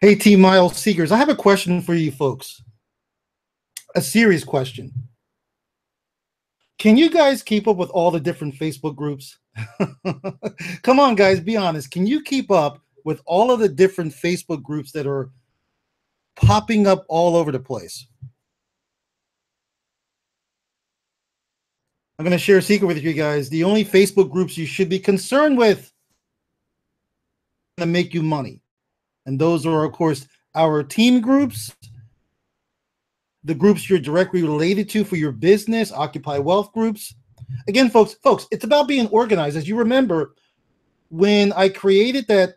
Hey, Team Miles Seekers, I have a question for you folks. A serious question. Can you guys keep up with all the different Facebook groups? Come on, guys, be honest. Can you keep up with all of the different Facebook groups that are popping up all over the place? I'm going to share a secret with you guys. The only Facebook groups you should be concerned with to make you money. And those are, of course, our team groups, the groups you're directly related to for your business, Occupy Wealth groups. Again, folks, it's about being organized. As you remember, when I created that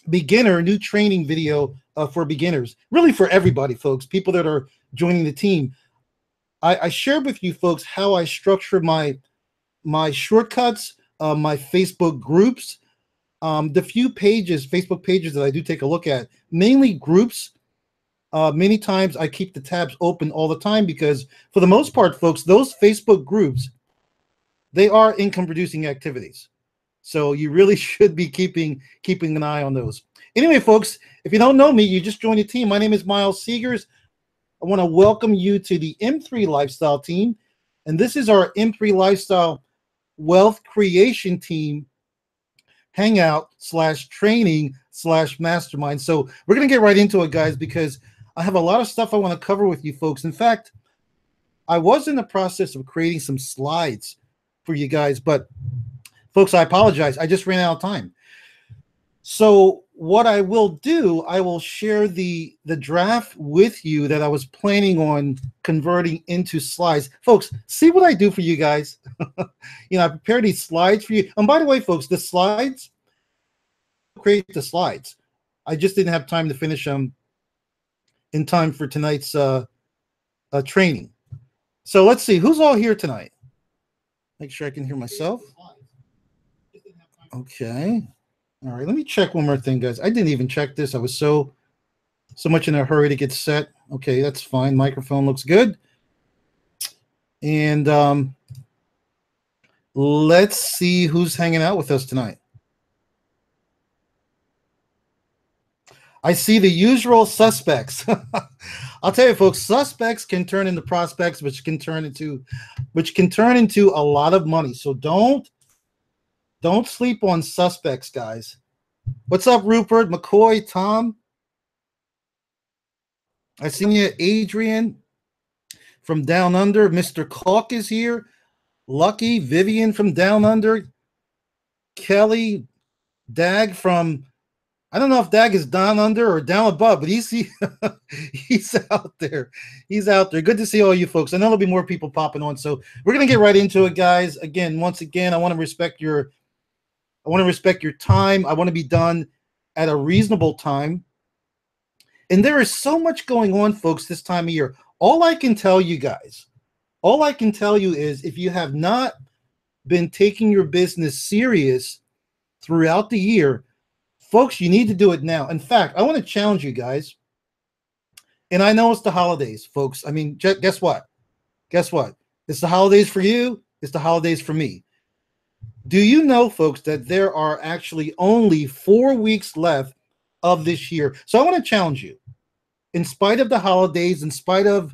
beginner new training video for beginners, really for everybody, folks, people that are joining the team, I shared with you folks how I structure my shortcuts, my Facebook groups, the few pages, Facebook pages that I do take a look at, mainly groups. Many times I keep the tabs open all the time because for the most part, folks, those Facebook groups, they are income producing activities. So you really should be keeping an eye on those. Anyway, folks, if you don't know me, you just joined the team. My name is Miles Seegers. I want to welcome you to the M3 Lifestyle team. And this is our M3 Lifestyle Wealth Creation team hangout / training / mastermind. So we're going to get right into it, guys, because I have a lot of stuff I want to cover with you folks. In fact, I was in the process of creating some slides for you guys, but folks, I apologize. I just ran out of time. So what I will do, I will share the draft with you that I was planning on converting into slides. Folks, see what I do for you guys. I prepared these slides for you. And by the way, folks, the slides, create the slides. I just didn't have time to finish them in time for tonight's training. So let's see, who's all here tonight? Make sure I can hear myself. Okay. All right, let me check one more thing, guys. I didn't even check this. I was so much in a hurry to get set. Okay, that's fine. Microphone looks good. And let's see who's hanging out with us tonight. I see the usual suspects. I'll tell you, folks, suspects can turn into prospects, which can turn into a lot of money. So don't sleep on suspects, guys. What's up, Rupert, McCoy, Tom? I see you, Adrian from Down Under. Mr. Caulk is here. Lucky, Vivian from Down Under. Kelly, Dag from, I don't know if Dag is down under or down above, but he's out there. He's out there. Good to see all you folks. I know there'll be more people popping on. So we're going to get right into it, guys. Once again, I want to respect your time. I want to be done at a reasonable time. And there is so much going on, folks, this time of year. All I can tell you guys, is if you have not been taking your business serious throughout the year, folks, you need to do it now. In fact, I want to challenge you guys. And I know it's the holidays, folks. I mean, guess what? It's the holidays for you. It's the holidays for me. Do you know, folks, that there are actually only 4 weeks left of this year? So I want to challenge you. In spite of the holidays, in spite of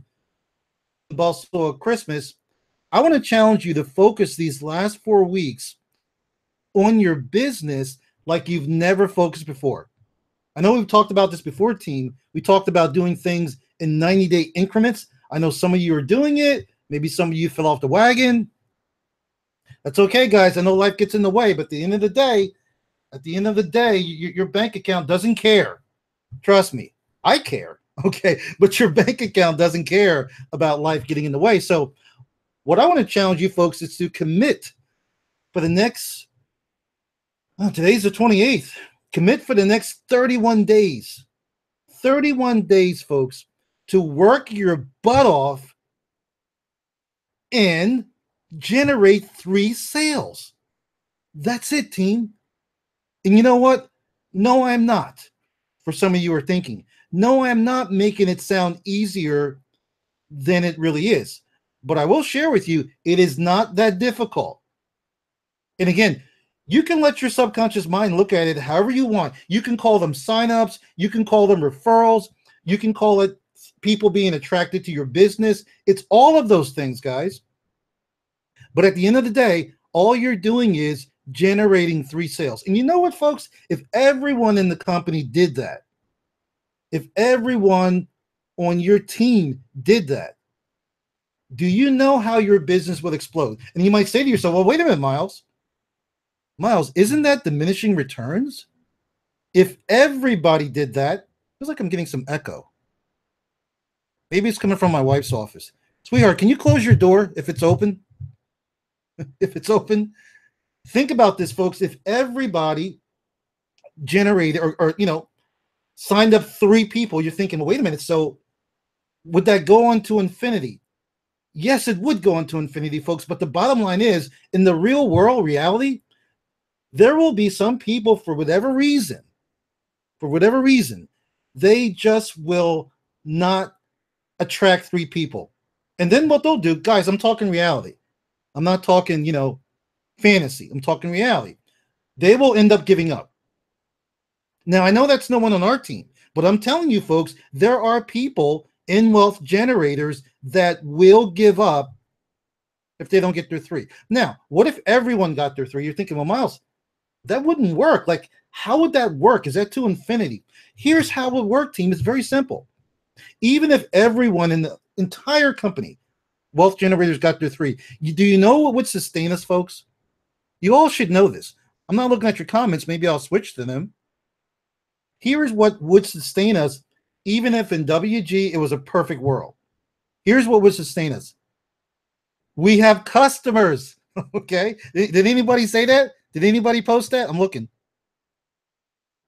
also Christmas, I want to challenge you to focus these last 4 weeks on your business like you've never focused before. I know we've talked about this before, team. We talked about doing things in 90-day increments. I know some of you are doing it. Maybe some of you fell off the wagon. That's okay, guys. I know life gets in the way, but at the end of the day, your bank account doesn't care. Trust me, I care. Okay, but your bank account doesn't care about life getting in the way. So what I want to challenge you folks is to commit for the next, today's the 28th. Commit for the next 31 days. 31 days, folks, to work your butt off and generate 3 sales. That's it, team. And you know what? No, I'm not. For some of you are thinking, no, I'm not making it sound easier than it really is. But I will share with you, it is not that difficult. And again, You can let your subconscious mind look at it however you want. You can call them signups. You can call them referrals. You can call it people being attracted to your business. It's all of those things, guys. But at the end of the day, all you're doing is generating 3 sales. And you know what, folks? If everyone in the company did that, if everyone on your team did that, do you know how your business would explode? And you might say to yourself, well, wait a minute, Miles. Miles, isn't that diminishing returns? If everybody did that, feels like I'm getting some echo. Maybe it's coming from my wife's office. Sweetheart, can you close your door if it's open? If it's open. Think about this, folks. If everybody generated or signed up 3 people, you're thinking, well, wait a minute. So would that go on to infinity? Yes, it would go on to infinity, folks. But the bottom line is, in the real world reality, there will be some people for whatever reason, they just will not attract 3 people. And then what they'll do, guys, I'm talking reality. I'm not talking, fantasy. I'm talking reality. They will end up giving up. Now, I know that's no one on our team, but I'm telling you, folks, there are people in wealth generators that will give up if they don't get their 3. Now, what if everyone got their 3? You're thinking, well, Miles, that wouldn't work. Like, how would that work? Is that to infinity? Here's how it would work, team. It's very simple. Even if everyone in the entire company, wealth generators, got their 3, do you know what would sustain us, folks? You all should know this. I'm not looking at your comments. Maybe I'll switch to them. Here's what would sustain us, even if in WG it was a perfect world. Here's what would sustain us. We have customers. Okay. Did anybody say that? Did anybody post that? I'm looking.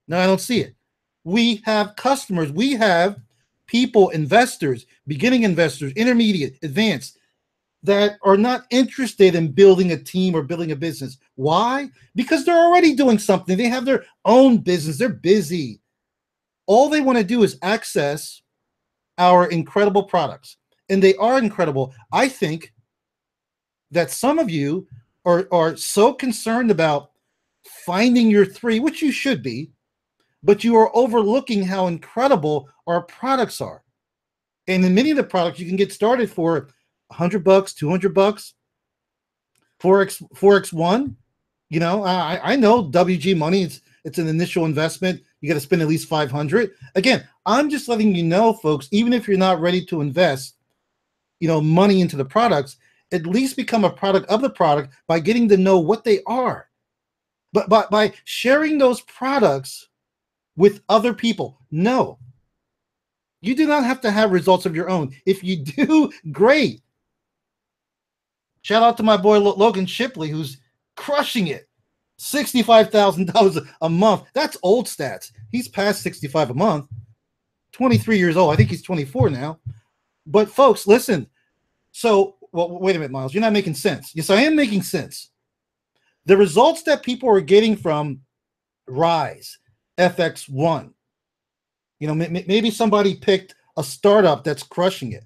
No, I don't see it. We have customers. We have people, investors, beginning investors, intermediate, advanced, that are not interested in building a team or building a business. Why? Because they're already doing something. They have their own business. They're busy. All they want to do is access our incredible products. And they are incredible. I think that some of you are so concerned about finding your 3, which you should be, but you are overlooking how incredible our products are. And in many of the products, you can get started for $100, $200, Forex1. I know WG money. It's an initial investment. You got to spend at least $500. Again, I'm just letting you know, folks, even if you're not ready to invest, money into the products, at least become a product of the product by getting to know what they are. But by sharing those products with other people. No, you do not have to have results of your own. If you do, great. Shout out to my boy Logan Shipley, who's crushing it. $65,000 a month. That's old stats. He's past 65 a month. 23 years old. I think he's 24 now. But folks, listen. So, well, wait a minute, Miles. You're not making sense. Yes, I am making sense. The results that people are getting from Rise, FX1, maybe somebody picked a startup that's crushing it.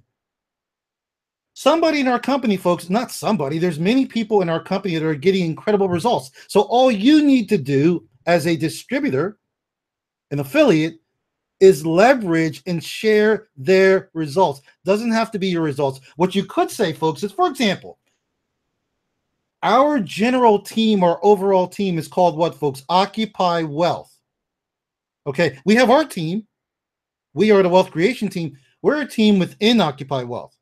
Somebody in our company, folks, not somebody, there's many people in our company that are getting incredible results. So all you need to do as a distributor, an affiliate, is leverage and share their results. Doesn't have to be your results. What you could say, folks, is, for example, our general team, our overall team is called what, folks? Occupy Wealth. Okay, we have our team. We are the wealth creation team. We're a team within Occupy Wealth.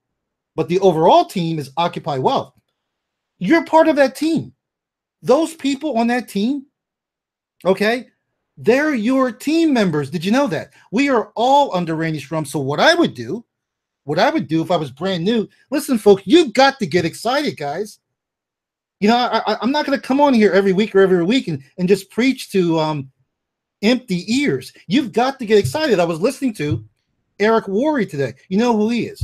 But the overall team is Occupy Wealth. You're part of that team. Those people on that team, okay, they're your team members. Did you know that? We are all under Randy Strum. So what I would do if I was brand new, listen, folks, you've got to get excited, guys. I'm not going to come on here every week and just preach to empty ears. You've got to get excited. I was listening to Eric Worre today. You know who he is?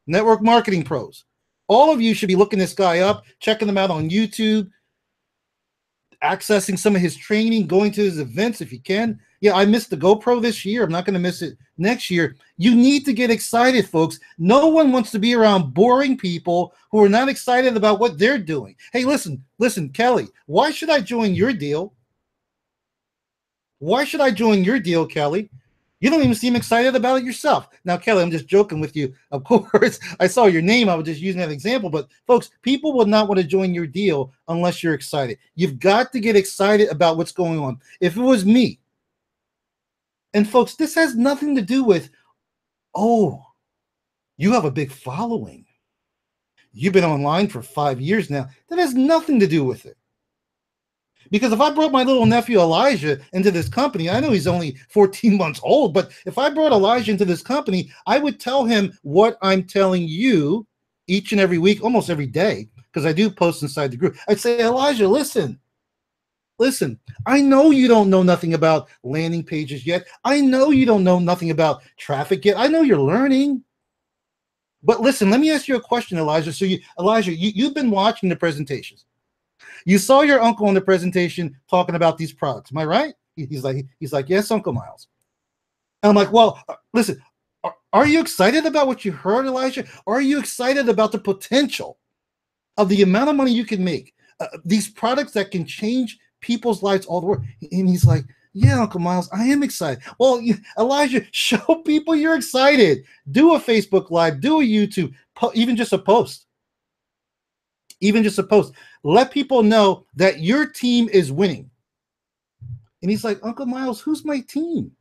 Network Marketing Pros. All of you should be looking this guy up, checking him out on YouTube, accessing some of his training, going to his events if you can. Yeah, I missed the GoPro this year. I'm not going to miss it next year. You need to get excited, folks. No one wants to be around boring people who are not excited about what they're doing. Hey, listen, Kelly, why should I join your deal? Why should I join your deal, Kelly? You don't even seem excited about it yourself. Now, Kelly, I'm just joking with you. Of course, I saw your name. I was just using that example. But, folks, people will not want to join your deal unless you're excited. You've got to get excited about what's going on. If it was me, and, folks, this has nothing to do with, oh, you have a big following. You've been online for 5 years now. That has nothing to do with it. Because if I brought my little nephew Elijah into this company, I know he's only 14 months old, but if I brought Elijah into this company, I would tell him what I'm telling you each and every week, almost every day, because I do post inside the group. I'd say, Elijah, listen, I know you don't know nothing about landing pages yet. I know you don't know nothing about traffic yet. I know you're learning. But listen, let me ask you a question, Elijah. So you've been watching the presentations. You saw your uncle in the presentation talking about these products. Am I right? He's like, yes, Uncle Miles. And I'm like, well, listen, are you excited about what you heard, Elijah? Or are you excited about the potential of the amount of money you can make? These products that can change people's lives all the world. And he's like, yeah, Uncle Miles, I am excited. Well, Elijah, show people you're excited. Do a Facebook Live, do a YouTube, even just a post. Even just a post. Let people know that your team is winning. And he's like, Uncle Miles, who's my team?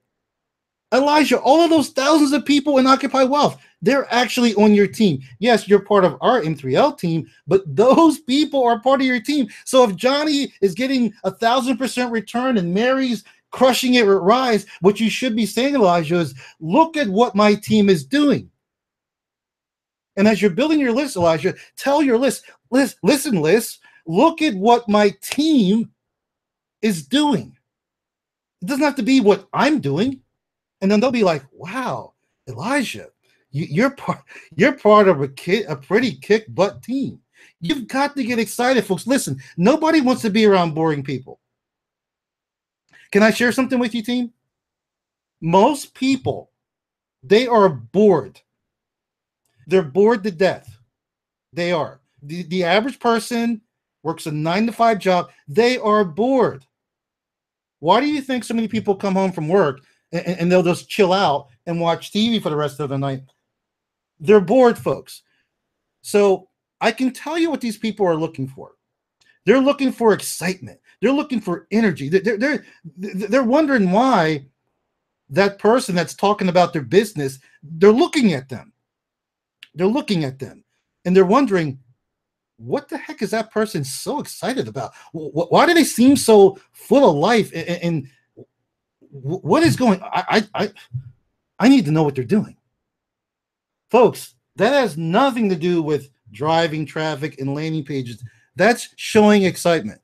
Elijah, all of those thousands of people in Occupy Wealth, they're actually on your team. Yes, you're part of our M3L team, but those people are part of your team. So if Johnny is getting 1,000% return and Mary's crushing it with Rise, what you should be saying, Elijah, is look at what my team is doing. And as you're building your list, Elijah, tell your list, listen, look at what my team is doing. It doesn't have to be what I'm doing. And then they'll be like, wow, Elijah, you're part of a pretty kick butt team. You've got to get excited, folks. Listen, nobody wants to be around boring people. Can I share something with you, team? Most people, they are bored. They're bored to death. They are. The average person works a 9-to-5 job. They are bored. Why do you think so many people come home from work and they'll just chill out and watch TV for the rest of the night? They're bored, folks. So I can tell you what these people are looking for. They're looking for excitement. They're looking for energy. They're wondering why that person that's talking about their business, they're looking at them. They're looking at them and they're wondering, what the heck is that person so excited about? Why do they seem so full of life? And what is going on? I need to know what they're doing. Folks, that has nothing to do with driving traffic and landing pages. That's showing excitement.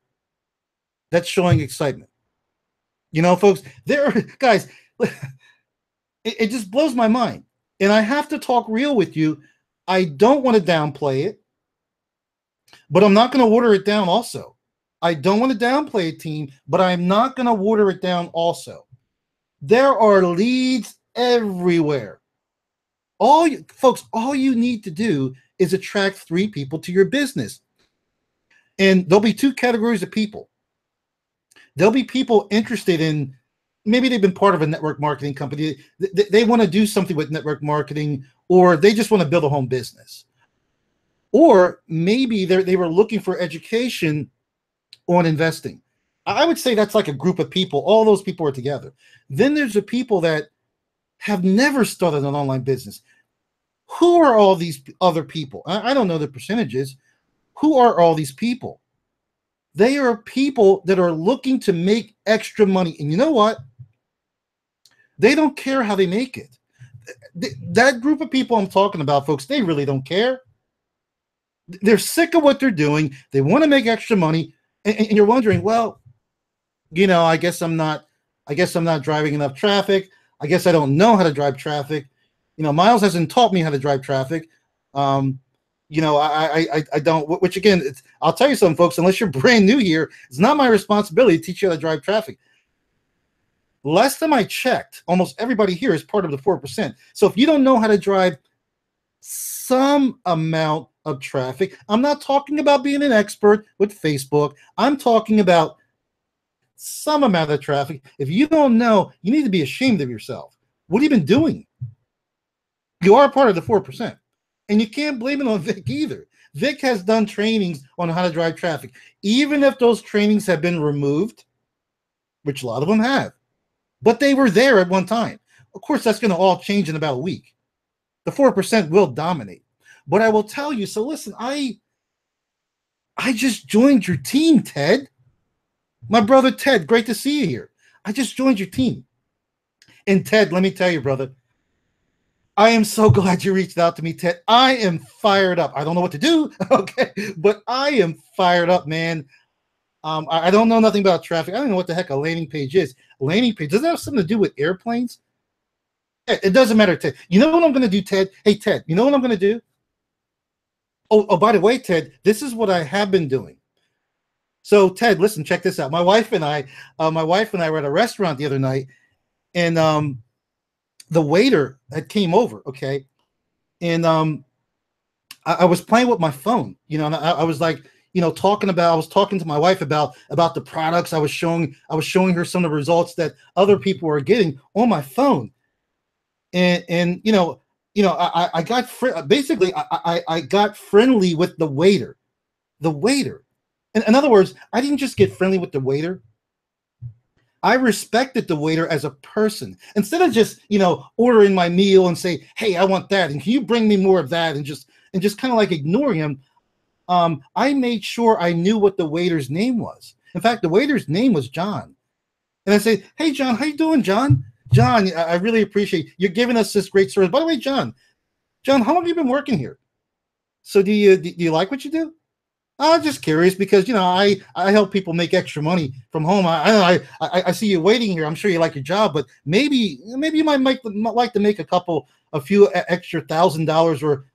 That's showing excitement. You know, folks, guys, it just blows my mind. And I have to talk real with you. I don't want to downplay it, but I'm not going to water it down also. I don't want to downplay a team, but I'm not going to water it down also. There are leads everywhere. Folks, all you need to do is attract 3 people to your business. And there'll be 2 categories of people. There'll be people interested in, maybe they've been part of a network marketing company. They want to do something with network marketing, or they just want to build a home business. Or maybe they were looking for education on investing. I would say that's like a group of people. All those people are together. Then there's the people that have never started an online business. Who are all these other people? I don't know the percentages. Who are all these people? They are people that are looking to make extra money. And you know what? They don't care how they make it. That group of people I'm talking about, folks, they really don't care. They're sick of what they're doing. They want to make extra money. And you're wondering, well, you know, I guess I'm not driving enough traffic. I guess I don't know how to drive traffic. You know, Miles hasn't taught me how to drive traffic. You know, I don't, which again, I'll tell you something, folks, unless you're brand new here, it's not my responsibility to teach you how to drive traffic. Last time I checked, almost everybody here is part of the 4%. So if you don't know how to drive some amount of traffic, I'm not talking about being an expert with Facebook. I'm talking about some amount of traffic. If you don't know, you need to be ashamed of yourself. What have you been doing? You are part of the 4%. And you can't blame it on Vic either. Vic has done trainings on how to drive traffic. Even if those trainings have been removed, which a lot of them have, but they were there at one time. Of course, that's going to all change in about a week. The 4% will dominate. But I will tell you, so listen, I just joined your team, Ted. My brother Ted, great to see you here. I just joined your team. And Ted, let me tell you, brother, I am so glad you reached out to me, Ted. I am fired up. I don't know what to do, okay, but I am fired up, man. I don't know nothing about traffic. I don't know what the heck a landing page is. A landing page, does that have something to do with airplanes? It doesn't matter, Ted. You know what I'm going to do, Ted? Hey, Ted, you know what I'm going to do? Oh, by the way, Ted, this is what I have been doing. So, Ted, listen, check this out. My wife and I were at a restaurant the other night, and the waiter had came over, okay, and I was playing with my phone, you know, and I was like, you know, I was talking to my wife about the products. I was showing her some of the results that other people were getting on my phone, and I got basically I got friendly with the waiter. The waiter. In other words, I didn't just get friendly with the waiter. I respected the waiter as a person. Instead of just, you know, ordering my meal and say, hey, I want that. And can you bring me more of that? And just kind of like ignoring him. I made sure I knew what the waiter's name was. In fact, the waiter's name was John. And I say, hey, John, how you doing, John? John, I really appreciate you're giving us this great service. By the way, John, how long have you been working here? So do you like what you do? I'm just curious because, you know, I help people make extra money from home. I see you waiting here. I'm sure you like your job, but maybe you might like to make a few extra $1,000 or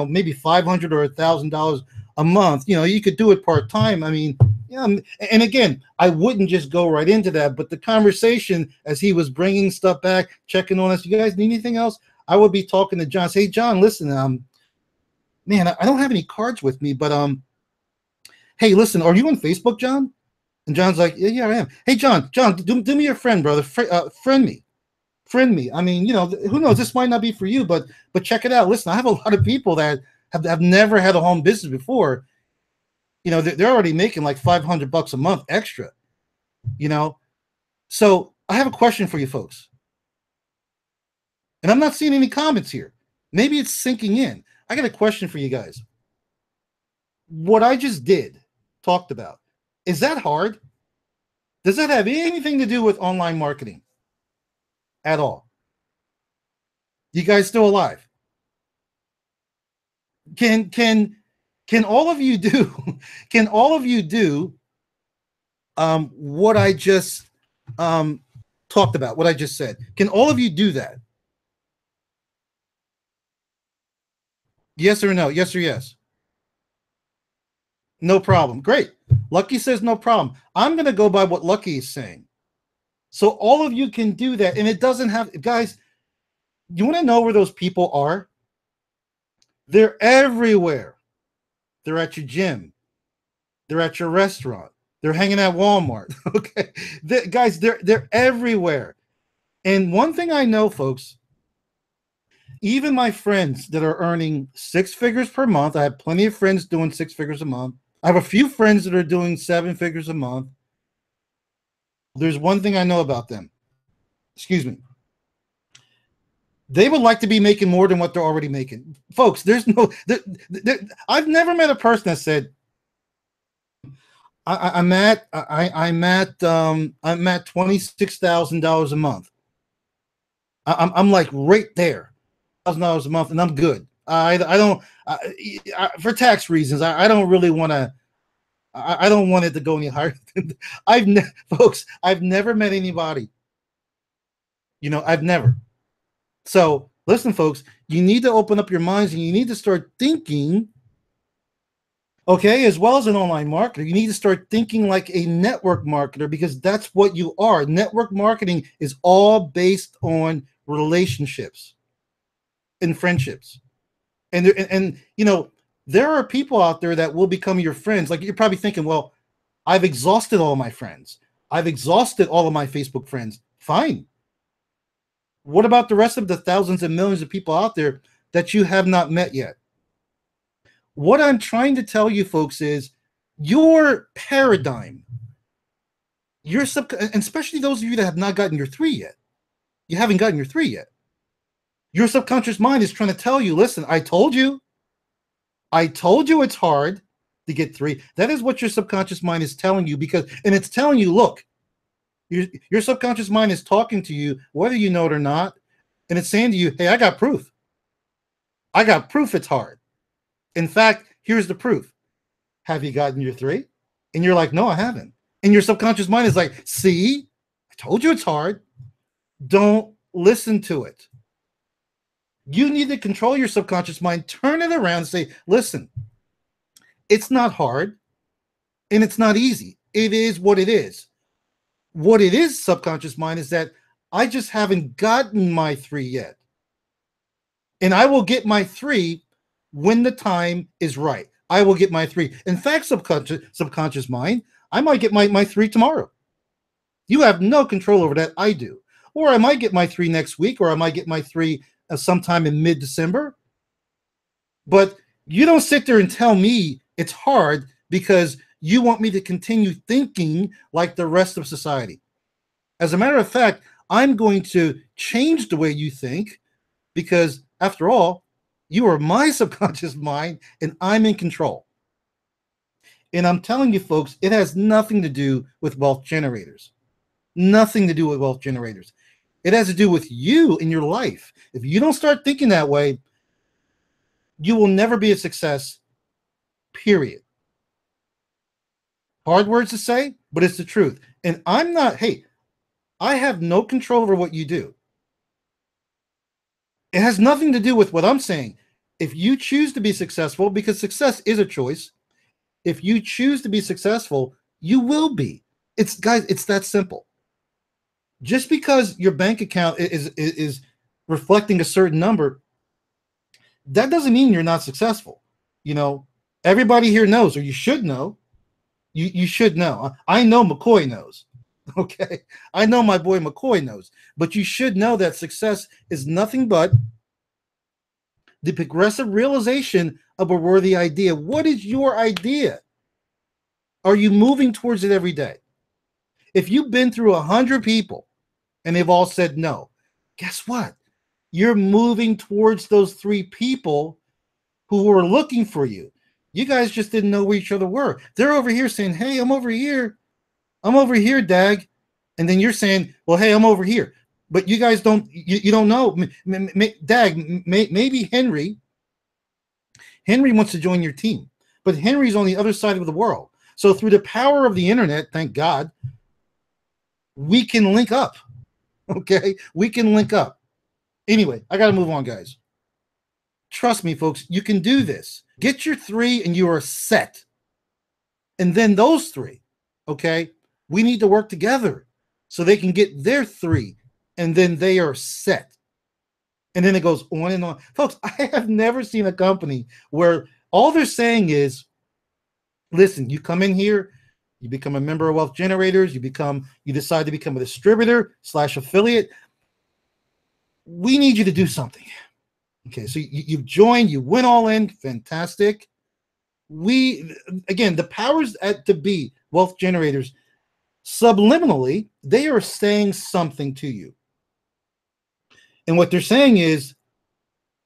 maybe $500 or $1,000 a month. You know, you could do it part time. I mean, yeah. And again, I wouldn't just go right into that, but the conversation as he was bringing stuff back, checking on us. You guys need anything else? I would be talking to John. Say, hey, John, listen, man, I don't have any cards with me, but hey, listen, are you on Facebook, John? And John's like, yeah, I am. Hey, John, do me a friend, brother. Friend me. I mean, you know, who knows? This might not be for you, but check it out. Listen, I have a lot of people that have never had a home business before. You know, they're already making like $500 a month extra. You know, so I have a question for you folks, and I'm not seeing any comments here. Maybe it's sinking in. I got a question for you guys. What I just talked about, is that hard? Does that have anything to do with online marketing at all? You guys still alive? Can all of you do can all of you do what I just talked about, what I just said? Can all of you do that? Yes or no? Yes or yes? No problem. Great. Lucky says no problem. I'm going to go by what Lucky is saying. So all of you can do that. And it doesn't have, guys, you want to know where those people are? They're everywhere. They're at your gym. They're at your restaurant. They're hanging at Walmart. Okay. Guys, they're everywhere. And one thing I know, folks, even my friends that are earning 6 figures per month, I have plenty of friends doing 6 figures a month. I have a few friends that are doing 7 figures a month. There's one thing I know about them. Excuse me. They would like to be making more than what they're already making. Folks, there's no, I've never met a person that said, I'm at $26,000 a month. I'm like right there, $1,000 a month, and I'm good. I don't for tax reasons. I don't really want to. I don't want it to go any higher. Folks, I've never met anybody. You know, I've never. So listen, folks, you need to open up your minds and you need to start thinking Okay, as well as an online marketer, you need to start thinking like a network marketer, because that's what you are. Network marketing is all based on relationships and friendships. And you know, there are people out there that will become your friends. Like, you're probably thinking, well, I've exhausted all my friends. I've exhausted all of my Facebook friends. Fine. What about the rest of the thousands and millions of people out there that you have not met yet? What I'm trying to tell you folks is your paradigm, and especially those of you that have not gotten your three yet. You haven't gotten your three yet. Your subconscious mind is trying to tell you, listen, I told you. I told you it's hard to get three. That is what your subconscious mind is telling you, and it's telling you, look, your subconscious mind is talking to you, whether you know it or not, and it's saying to you, hey, I got proof. I got proof it's hard. In fact, here's the proof. Have you gotten your three? And you're like, no, I haven't. And your subconscious mind is like, see, I told you it's hard. Don't listen to it. You need to control your subconscious mind, turn it around and say, listen, it's not hard and it's not easy. It is what it is. What it is, subconscious mind, is that I just haven't gotten my three yet. And I will get my three when the time is right. I will get my three. In fact, subconscious mind, I might get my three tomorrow. You have no control over that. I do. Or I might get my three next week, or I might get my three sometime in mid-December. But you don't sit there and tell me it's hard because you want me to continue thinking like the rest of society. As a matter of fact, I'm going to change the way you think, because after all, you are my subconscious mind and I'm in control. And I'm telling you folks, it has nothing to do with wealth generators. Nothing to do with wealth generators. It has to do with you in your life. If you don't start thinking that way, you will never be a success, period. Hard words to say, but it's the truth. And I'm not, hey, I have no control over what you do. It has nothing to do with what I'm saying. If you choose to be successful, because success is a choice, if you choose to be successful, you will be. It's, guys, it's that simple. Just because your bank account is reflecting a certain number, that doesn't mean you're not successful. You know, everybody here knows, or you should know. You should know. I know McCoy knows. Okay, I know my boy McCoy knows. But you should know that success is nothing but the progressive realization of a worthy idea. What is your idea? Are you moving towards it every day? If you've been through 100 people and they've all said no, guess what? You're moving towards those three people who were looking for you. You guys just didn't know where each other were. They're over here saying, hey, I'm over here. I'm over here, Dag. And then you're saying, well, hey, I'm over here. But you guys don't, you don't know. Dag, maybe Henry wants to join your team. But Henry's on the other side of the world. So through the power of the internet, thank God, we can link up. Okay? We can link up. Anyway, I got to move on, guys. Trust me, folks, you can do this. Get your three and you are set. And then those three, okay, we need to work together so they can get their three and then they are set. And then it goes on and on. Folks, I have never seen a company where all they're saying is, listen, you come in here, you become a member of Wealth Generators, you decide to become a distributor / affiliate. We need you to do something. Okay, so you've joined, you went all in, fantastic. Again, the powers at to be, Wealth Generators, subliminally, they are saying something to you. And what they're saying is,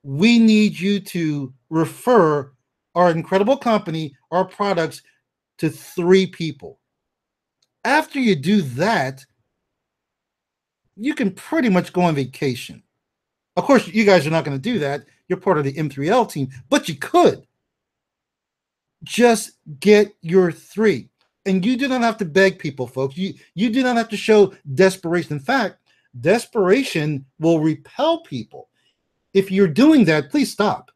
we need you to refer our incredible company, our products, to 3 people. After you do that, you can pretty much go on vacation. Of course, you guys are not going to do that. You're part of the M3L team, but you could. Just get your 3. And you do not have to beg people, folks. You do not have to show desperation. In fact, desperation will repel people. If you're doing that, please stop.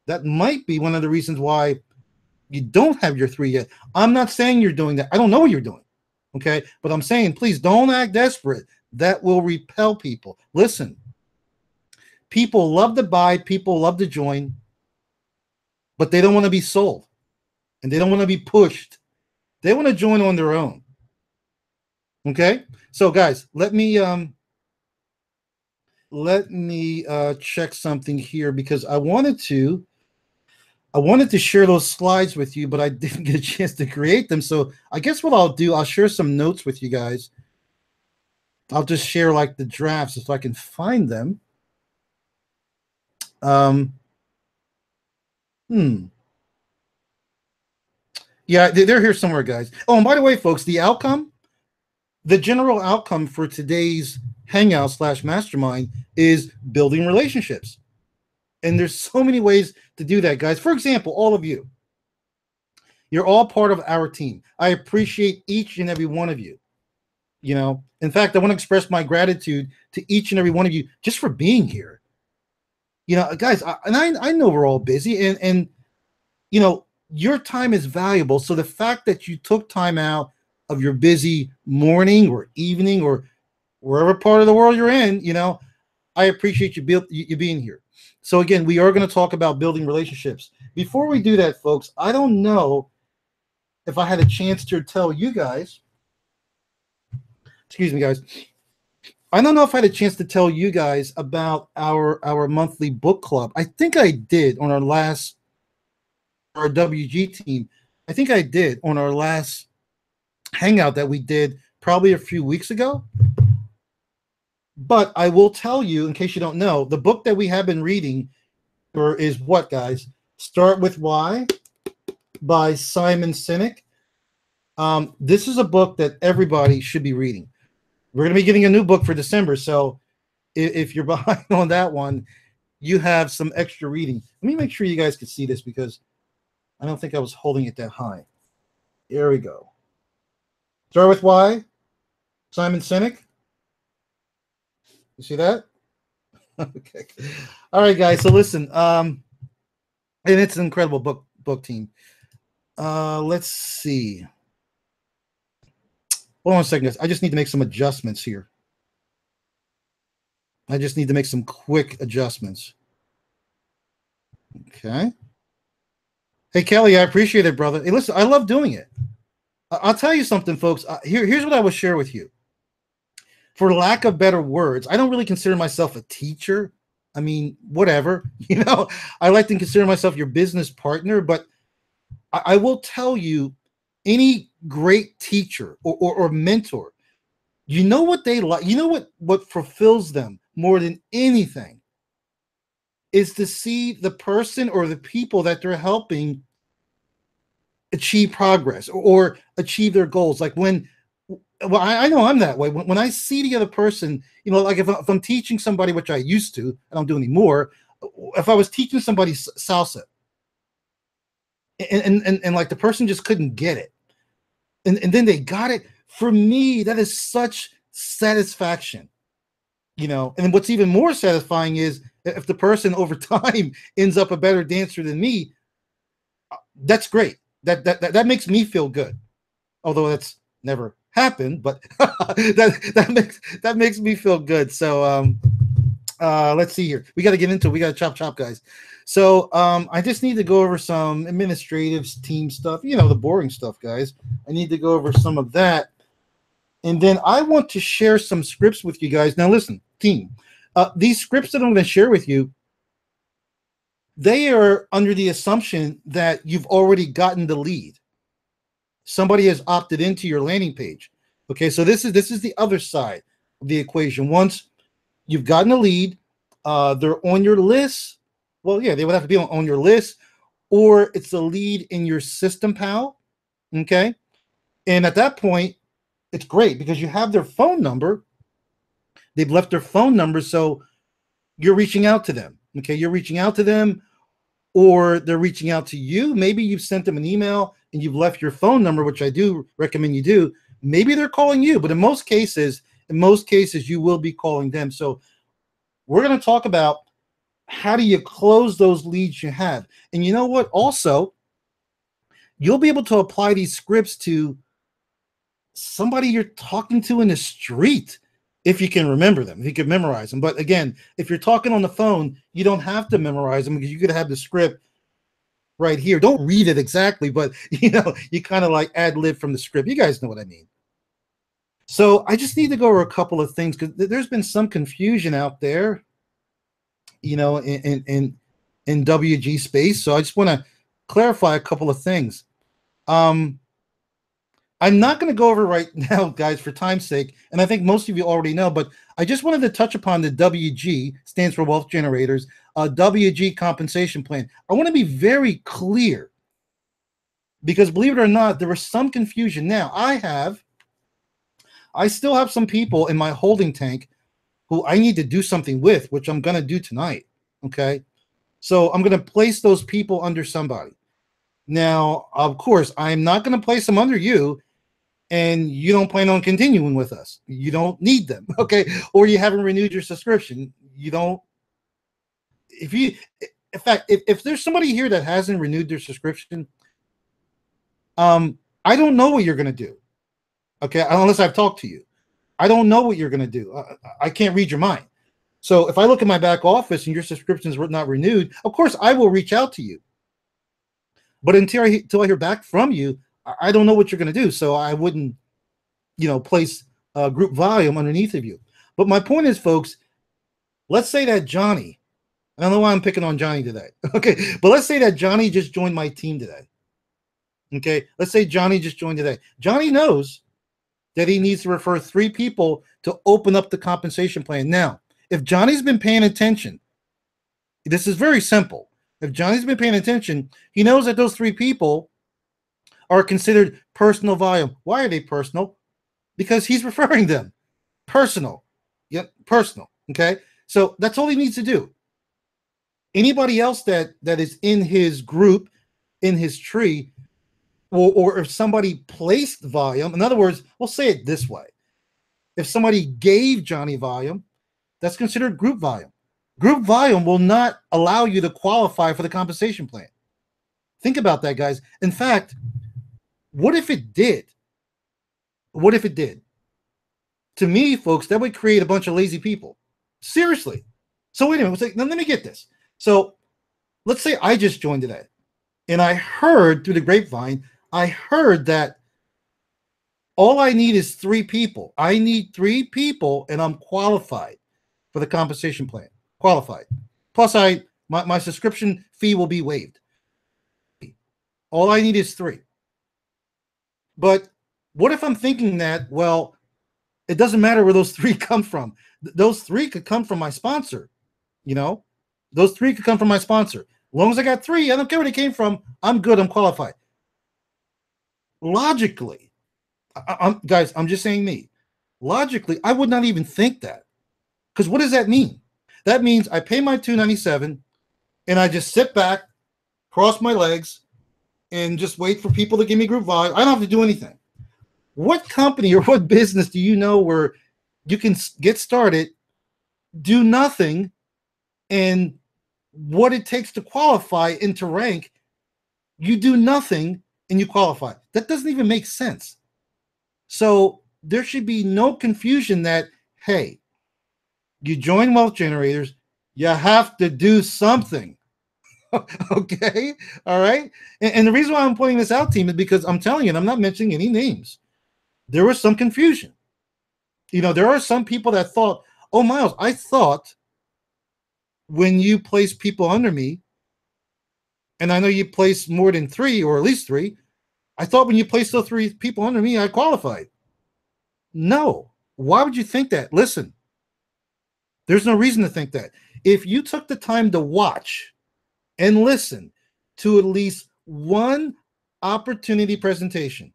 That might be one of the reasons why you don't have your 3 yet. I'm not saying you're doing that. I don't know what you're doing. Okay. But I'm saying, please don't act desperate. That will repel people. Listen, people love to buy, people love to join, but they don't want to be sold and they don't want to be pushed. They want to join on their own. Okay. So guys, let me check something here because I wanted to share those slides with you, but I didn't get a chance to create them. So I guess what I'll do, I'll share some notes with you guys. I'll just share like the drafts if I can find them. Yeah, they're here somewhere, guys. Oh, and by the way, folks, the general outcome for today's Hangout / Mastermind is building relationships. And there's so many ways to do that, guys. For example, all of you, you're all part of our team. I appreciate each and every one of you. You know, in fact, I want to express my gratitude to each and every one of you just for being here. You know, guys, I know we're all busy and you know, your time is valuable. So the fact that you took time out of your busy morning or evening or wherever part of the world you're in, you know, I appreciate you being here. So again, we are going to talk about building relationships. Before we do that, folks, I don't know if I had a chance to tell you guys, excuse me, guys. I don't know if I had a chance to tell you guys about our monthly book club. I think I did on our WG team. I think I did on our last hangout that we did probably a few weeks ago. But I will tell you, in case you don't know, the book that we have been reading is what, guys? Start With Why by Simon Sinek. This is a book that everybody should be reading. We're going to be getting a new book for December. So if you're behind on that one, you have some extra reading. Let me make sure you guys can see this because I don't think I was holding it that high. There we go. Start With Why, Simon Sinek. You see that? Okay. All right, guys. So listen, and it's an incredible book team. Let's see. Hold on a second, guys. I just need to make some adjustments here. I just need to make some quick adjustments. Okay. Hey, Kelly, I appreciate it, brother. Hey, listen, I love doing it. I'll tell you something, folks. Here's what I will share with you. For lack of better words, I don't really consider myself a teacher. I mean, whatever. You know, I like to consider myself your business partner, but I will tell you, any great teacher or mentor, you know what they like, you know what fulfills them more than anything is to see the person or the people that they're helping achieve progress or achieve their goals. Like well, I know I'm that way. When I see the other person, you know, like if I'm teaching somebody, which I used to, I don't do anymore. If I was teaching somebody salsa and like the person just couldn't get it, and then they got it, for me, that is such satisfaction, you know. And what's even more satisfying is if the person over time ends up a better dancer than me, that's great. That makes me feel good, although that's never happened, but that makes me feel good. So let's see here. We got to get into it. We got to chop, guys. So I just need to go over some administrative team stuff, you know, the boring stuff, guys. I need to go over some of that. And then I want to share some scripts with you guys. Now, listen, team, these scripts that I'm going to share with you, they are under the assumption that you've already gotten the lead. Somebody has opted into your landing page. Okay, so this is the other side of the equation. Once you've gotten a lead, they're on your list. Well, yeah, they would have to be on your list, or it's a lead in your system, pal. Okay, and at that point, it's great because you have their phone number. They've left their phone number, so you're reaching out to them. Okay, you're reaching out to them, or they're reaching out to you. Maybe you've sent them an email and you've left your phone number, which I do recommend you do. Maybe they're calling you, but in most cases, you will be calling them. So we're going to talk about how do you close those leads you have. And you know what? Also, you'll be able to apply these scripts to somebody you're talking to in the street if you can remember them, if you can memorize them. But again, if you're talking on the phone, you don't have to memorize them because you could have the script right here. Don't read it exactly, but you kind of like ad lib from the script. You guys know what I mean. So I just need to go over a couple of things because there's been some confusion out there, in WG space. So I just want to clarify a couple of things. I'm not going to go over right now, guys, for time's sake, and I think most of you already know, but I just wanted to touch upon the WG, stands for Wealth Generators, WG compensation plan. I want to be very clear because, believe it or not, there was some confusion. Now, I still have some people in my holding tank who I need to do something with, which I'm going to do tonight, okay? So I'm going to place those people under somebody. Now, of course, I'm not going to place them under you, and you don't plan on continuing with us. You don't need them, okay? Or you haven't renewed your subscription. You don't. In fact, if there's somebody here that hasn't renewed their subscription, I don't know what you're going to do, okay? Unless I've talked to you. I don't know what you're going to do. I can't read your mind. So if I look at my back office and your subscription is not renewed, of course, I will reach out to you. But until I hear back from you, I don't know what you're going to do. So I wouldn't, place group volume underneath of you. But my point is, folks, let's say that Johnny, I don't know why I'm picking on Johnny today. Okay. But let's say that Johnny just joined my team today. Okay. Let's say Johnny just joined today. Johnny knows that he needs to refer 3 people to open up the compensation plan. Now, if Johnny's been paying attention, this is very simple. If Johnny's been paying attention, he knows that those 3 people are considered personal volume. Why are they personal? Because he's referring them. Personal. Yep, personal. Okay? So that's all he needs to do. Anybody else that is in his group, in his tree, or if somebody placed volume, in other words, we'll say it this way. If somebody gave Johnny volume, that's considered group volume. Group volume will not allow you to qualify for the compensation plan. Think about that, guys. In fact, what if it did? What if it did? To me, folks, that would create a bunch of lazy people. Seriously. So wait a minute. Now let me get this. So let's say I just joined today, and I heard through the grapevine, I heard that all I need is 3 people. I need 3 people, and I'm qualified for the compensation plan. Qualified. Plus, my subscription fee will be waived. All I need is 3. But what if I'm thinking that, well, it doesn't matter where those 3 come from. Those 3 could come from my sponsor. Those 3 could come from my sponsor. As long as I got 3, I don't care where they came from. I'm good. I'm qualified. Logically, guys, I'm just saying me. Logically, I would not even think that. Because what does that mean? That means I pay my $297 and I just sit back, cross my legs, and just wait for people to give me group volume. I don't have to do anything. What company or what business do you know where you can get started, do nothing, and what it takes to qualify and to rank, you do nothing and you qualify? That doesn't even make sense. So there should be no confusion that, hey, you join Wealth Generators, you have to do something. Okay? All right? And the reason why I'm pointing this out, team, is because I'm telling you, and I'm not mentioning any names, there was some confusion. There are some people that thought, oh, Miles, I thought when you place people under me, and I know you place more than 3 or at least 3, I thought when you placed those 3 people under me, I qualified. No. Why would you think that? Listen, there's no reason to think that. If you took the time to watch and listen to at least one opportunity presentation,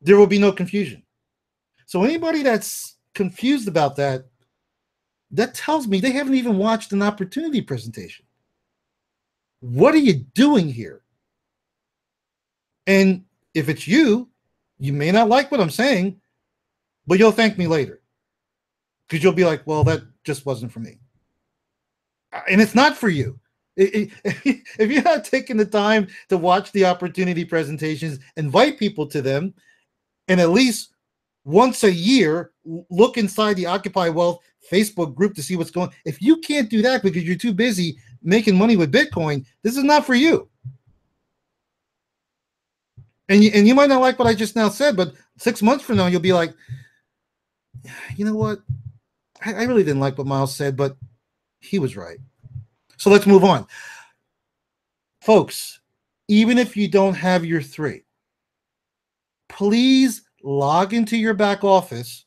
there will be no confusion. So anybody that's confused about that, that tells me they haven't even watched an opportunity presentation. What are you doing here? And if it's you may not like what I'm saying, but you'll thank me later. Because you'll be like, well, that just wasn't for me. And it's not for you. If you're not taking the time to watch the opportunity presentations, invite people to them, and at least once a year, look inside the Occupy Wealth Facebook group to see what's going on. If you can't do that because you're too busy making money with Bitcoin, this is not for you. And you might not like what I just now said, but 6 months from now, you'll be like, you know what? I really didn't like what Miles said, but he was right. So let's move on. Folks, even if you don't have your 3, please log into your back office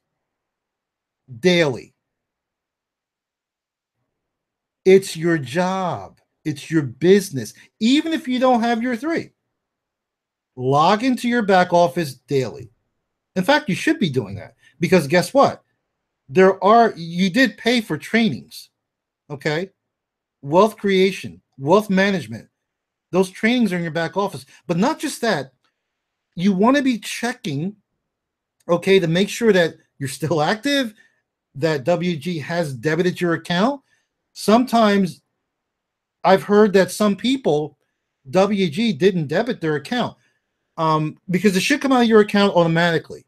daily. It's your job. It's your business. Even if you don't have your 3, log into your back office daily. In fact, you should be doing that because guess what? You did pay for trainings, okay? Wealth creation, wealth management. Those trainings are in your back office. But not just that, you want to be checking, okay, to make sure that you're still active, that WG has debited your account. Sometimes I've heard that some people, WG didn't debit their account because it should come out of your account automatically.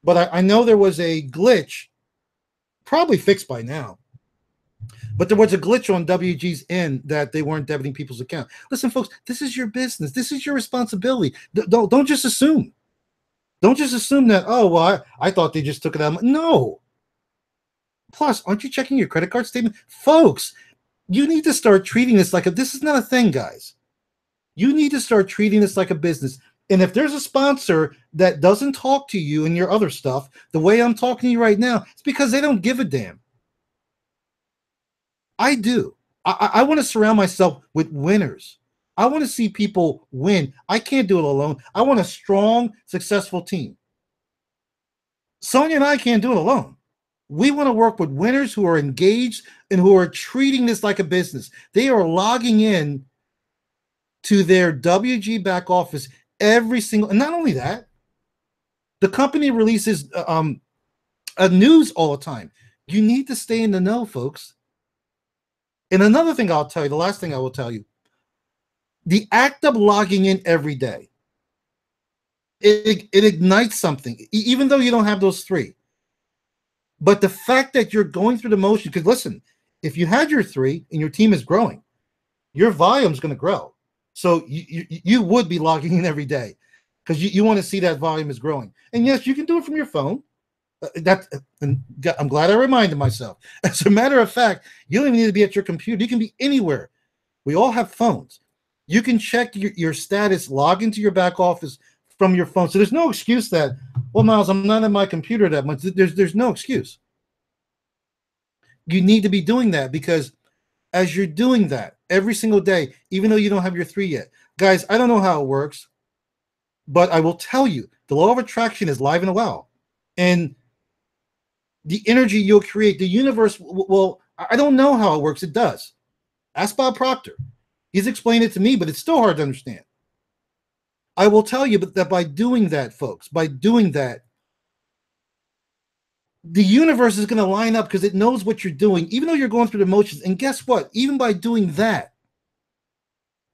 But I know there was a glitch, probably fixed by now. But there was a glitch on WG's end that they weren't debiting people's account. Listen, folks, this is your business. This is your responsibility. Don't just assume. Don't just assume that, oh, well, I thought they just took it out. No. Plus, aren't you checking your credit card statement? Folks, you need to start treating this like this is not a thing, guys. You need to start treating this like a business. And if there's a sponsor that doesn't talk to you and your other stuff the way I'm talking to you right now, it's because they don't give a damn. I do. I want to surround myself with winners. I want to see people win. I can't do it alone. I want a strong, successful team. Sonia and I can't do it alone. We want to work with winners who are engaged and who are treating this like a business. They are logging in to their WG back office every single, and not only that, the company releases a news all the time. You need to stay in the know, folks. And another thing I'll tell you, the last thing I will tell you, the act of logging in every day, it ignites something, even though you don't have those 3. But the fact that you're going through the motion, because listen, if you had your 3 and your team is growing, your volume is going to grow. So you would be logging in every day because you want to see that volume is growing. And yes, you can do it from your phone. I'm glad I reminded myself. As a matter of fact, you don't even need to be at your computer. You can be anywhere. We all have phones. You can check your status, log into your back office from your phone. So there's no excuse that, well, Miles, I'm not at my computer that much. There's no excuse. You need to be doing that because as you're doing that every single day, even though you don't have your 3 yet, guys, I don't know how it works, but I will tell you, the law of attraction is live and well. And the energy you'll create, the universe will, I don't know how it works. It does. Ask Bob Proctor. He's explained it to me, but it's still hard to understand. I will tell you that by doing that, folks, by doing that, the universe is going to line up because it knows what you're doing, even though you're going through the motions. And guess what? Even by doing that,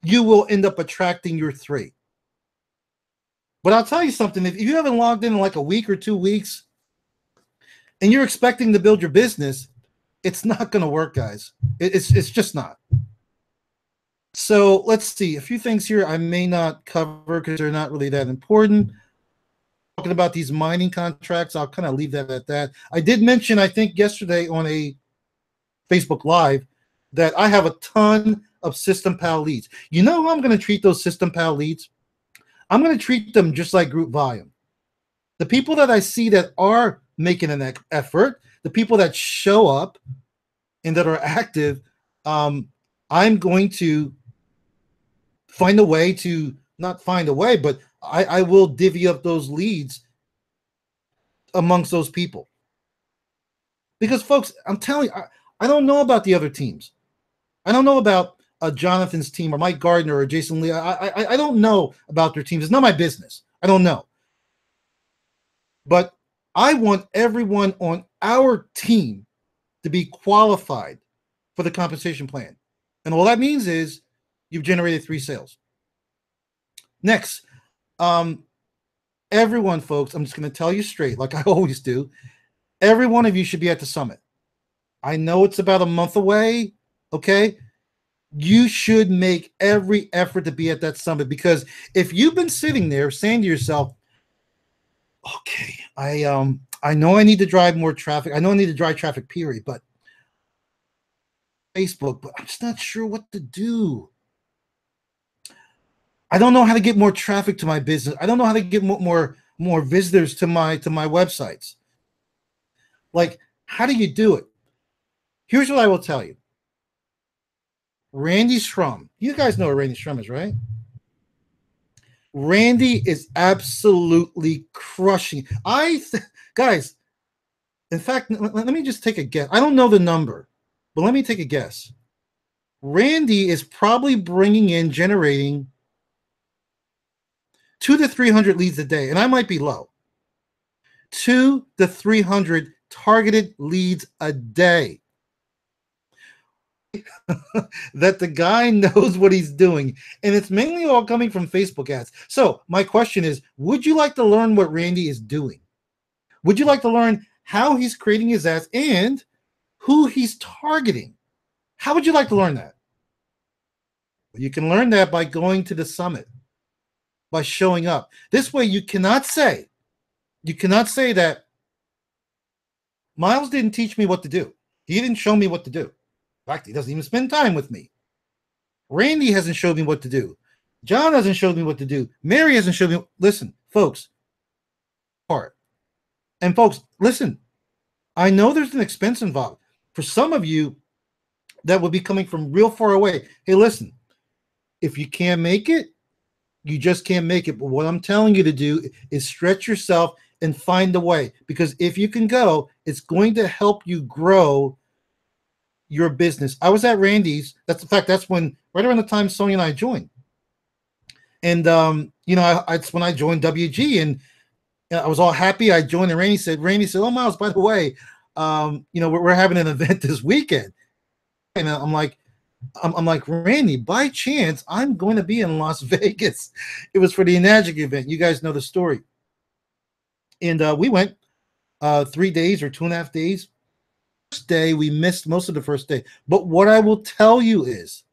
you will end up attracting your 3. But I'll tell you something. If you haven't logged in like a week or 2 weeks and you're expecting to build your business, it's not going to work, guys. It's just not. So let's see. A few things here I may not cover because they're not really that important. Talking about these mining contracts, I'll kind of leave that at that. I did mention, I think yesterday on a Facebook Live, that I have a ton of System Pal leads. You know how I'm going to treat those System Pal leads? I'm going to treat them just like group volume. The people that I see that are making an effort, the people that show up and that are active, I'm going to find a way to, not find a way, but I will divvy up those leads amongst those people. Because, folks, I'm telling you, I don't know about the other teams. I don't know about Jonathan's team or Mike Gardner or Jason Lee. I don't know about their teams. It's not my business. I don't know. But I want everyone on our team to be qualified for the compensation plan. And all that means is you've generated 3 sales. Next, everyone, folks, I'm just going to tell you straight, like I always do, every one of you should be at the summit. I know it's about a month away, okay? You should make every effort to be at that summit, because if you've been sitting there saying to yourself, okay, I know I need to drive more traffic. I know I need to drive traffic, period, but Facebook, but I'm just not sure what to do. I don't know how to get more traffic to my business. I don't know how to get more visitors to my websites. Like, how do you do it? Here's what I will tell you. Randy Shrum. You guys know what Randy Shrum is, right? Randy is absolutely crushing. Guys, in fact, let me just take a guess. I don't know the number, but let me take a guess. Randy is probably generating 200 to 300 leads a day, and I might be low. 200 to 300 targeted leads a day. That the guy knows what he's doing, and it's mainly all coming from Facebook ads. So my question is, would you like to learn what Randy is doing? Would you like to learn how he's creating his ads and who he's targeting? How would you like to learn that? You can learn that by going to the summit, by showing up. This way you cannot say that Miles didn't teach me what to do. He didn't show me what to do. In fact, he doesn't even spend time with me. Randy hasn't showed me what to do. John hasn't showed me what to do. Mary hasn't showed me. Listen, folks. And folks, listen. I know there's an expense involved. For some of you that would be coming from real far away. Hey, listen. If you can't make it, you just can't make it. But what I'm telling you to do is stretch yourself and find a way. Because if you can go, it's going to help you grow your business. I was at Randy's. That's when, right around the time Sonia and I joined. And, it's when I joined WG, and I was all happy. I joined, and Randy said, oh, Miles, by the way, we're having an event this weekend. And I'm like, Randy, by chance, I'm going to be in Las Vegas. It was for the Enagic event. You guys know the story. And we went 3 days or 2.5 days. First day, we missed most of the first day. But what I will tell you is,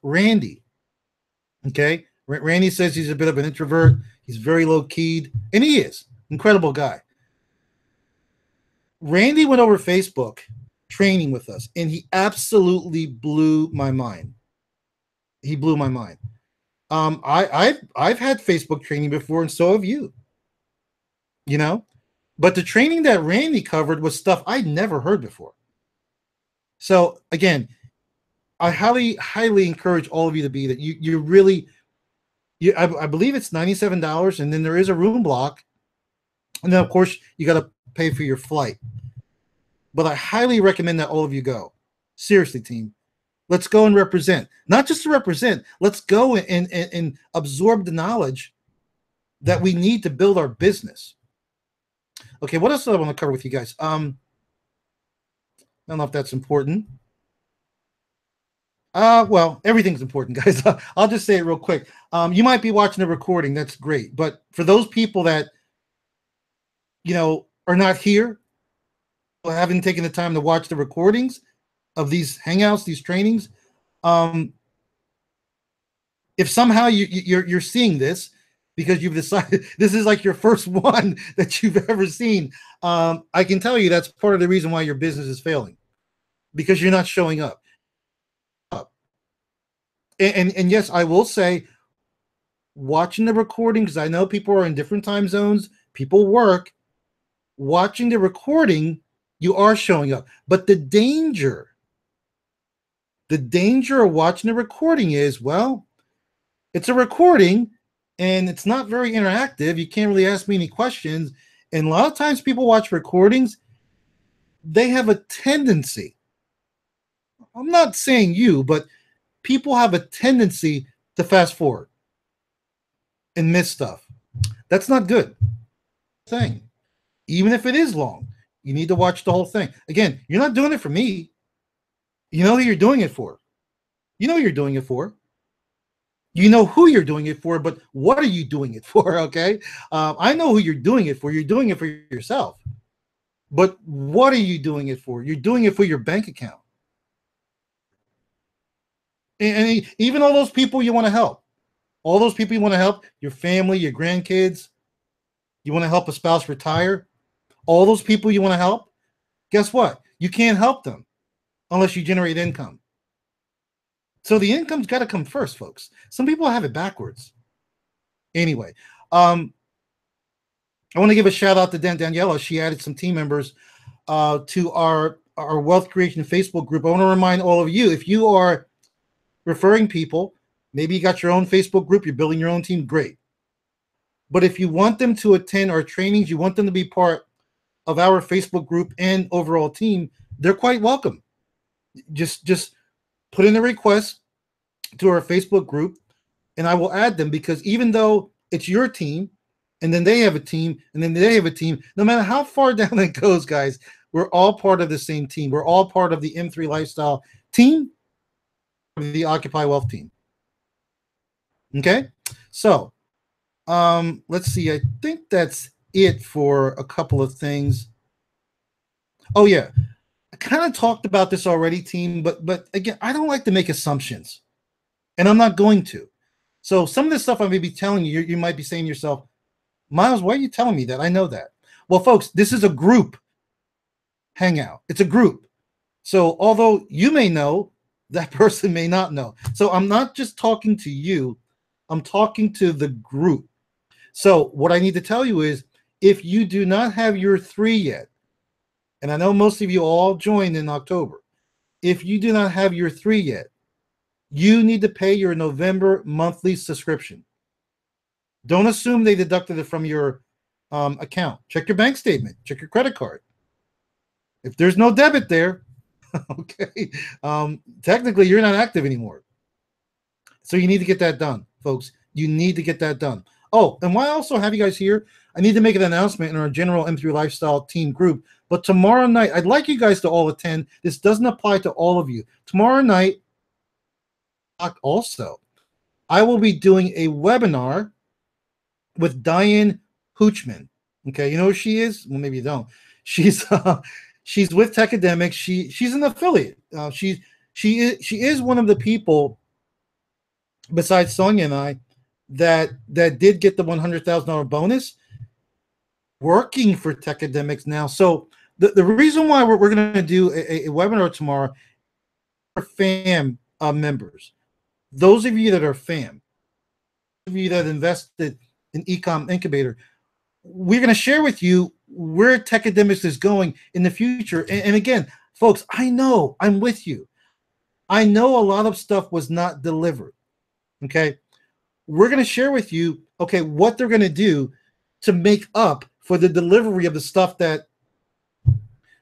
Randy, okay? Randy says he's a bit of an introvert. He's very low-keyed, and he is. Incredible guy. Randy went over Facebook training with us, and he absolutely blew my mind. He blew my mind. I've had Facebook training before, and so have you. But the training that Randy covered was stuff I'd never heard before. So again, I highly, highly encourage all of you to be that. You really, I believe it's $97, and then there is a room block, and then of course you got to pay for your flight. But I highly recommend that all of you go. Seriously, team. Let's go and represent. Not just to represent. Let's go and absorb the knowledge that we need to build our business. Okay, what else do I want to cover with you guys? I don't know if that's important. Well, everything's important, guys. I'll just say it real quick. You might be watching the recording. That's great. But for those people that, are not here, haven't taken the time to watch the recordings of these hangouts, these trainings, if somehow you're seeing this because you've decided this is like your first one that you've ever seen, I can tell you that's part of the reason why your business is failing, because you're not showing up. And yes, I will say, watching the recording, because I know people are in different time zones, people work, watching the recording, you are showing up. But the danger of watching the recording is, well, it's a recording and it's not very interactive. You can't really ask me any questions. And a lot of times people watch recordings, they have a tendency, I'm not saying you, but people have a tendency to fast forward and miss stuff. That's not good thing. Even if it is long, you need to watch the whole thing. Again, you're not doing it for me. You know who you're doing it for. You know you're doing it for. You know who you're doing it for, but what are you doing it for? Okay. I know who you're doing it for. You're doing it for yourself. But what are you doing it for? You're doing it for your bank account. And even all those people you want to help, all those people you want to help, your family, your grandkids, you want to help a spouse retire, all those people you want to help, guess what? You can't help them unless you generate income. So the income's got to come first, folks. Some people have it backwards. Anyway, I want to give a shout out to Daniela. She added some team members to our wealth creation Facebook group. I want to remind all of you, if you are referring people, maybe you got your own Facebook group, you're building your own team, great. But if you want them to attend our trainings, you want them to be part of our Facebook group and overall team, they're quite welcome. Just put in a request to our Facebook group, and I will add them, because even though it's your team, and then they have a team, and then they have a team, no matter how far down it goes, guys, we're all part of the same team. We're all part of the M3 Lifestyle team, the Occupy Wealth team. Okay? So, let's see. I think that's it for a couple of things. Oh, yeah. I kind of talked about this already, team, but again, I don't like to make assumptions, and I'm not going to. So some of the stuff I may be telling you, you might be saying to yourself, Miles, why are you telling me that? I know that. Well, folks, this is a group hangout. It's a group. So although you may know, that person may not know. So I'm not just talking to you. I'm talking to the group. So what I need to tell you is, if you do not have your 3 yet, and I know most of you all joined in October, if you do not have your 3 yet, you need to pay your November monthly subscription. Don't assume they deducted it from your account. Check your bank statement. Check your credit card. If there's no debit there, okay, technically you're not active anymore. So you need to get that done, folks. You need to get that done. Oh, and why I also have you guys here, I need to make an announcement in our general M3 Lifestyle team group. But tomorrow night, I'd like you guys to all attend. This doesn't apply to all of you. Tomorrow night, also, I will be doing a webinar with Diane Hoochman. Okay, you know who she is? Well, maybe you don't. She's with Techademics. She's an affiliate. She is one of the people, besides Sonia and I, that did get the $100,000 bonus, working for Techademics now. So the reason why we're going to do a webinar tomorrow for FAM members, those of you that are FAM, those of you that invested in Ecom Incubator, we're going to share with you where Techademics is going in the future. And again, folks, I know I'm with you. I know a lot of stuff was not delivered. Okay. We're going to share with you, okay, what they're going to do to make up for the delivery of the stuff that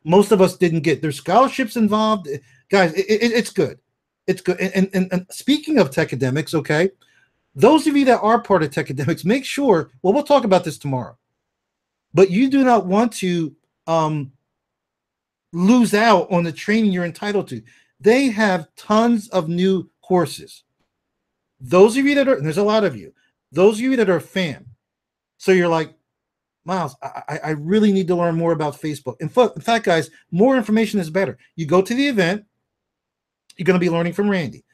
most of us didn't get. There's scholarships involved. Guys, it's good. It's good. And speaking of Techademics, okay, those of you that are part of Techademics, make sure, well, we'll talk about this tomorrow, but you do not want to lose out on the training you're entitled to. They have tons of new courses. Those of you that are, and there's a lot of you, those of you that are FAM, so you're like, Miles, I really need to learn more about Facebook. In fact, guys, more information is better. You go to the event, you're going to be learning from Randy.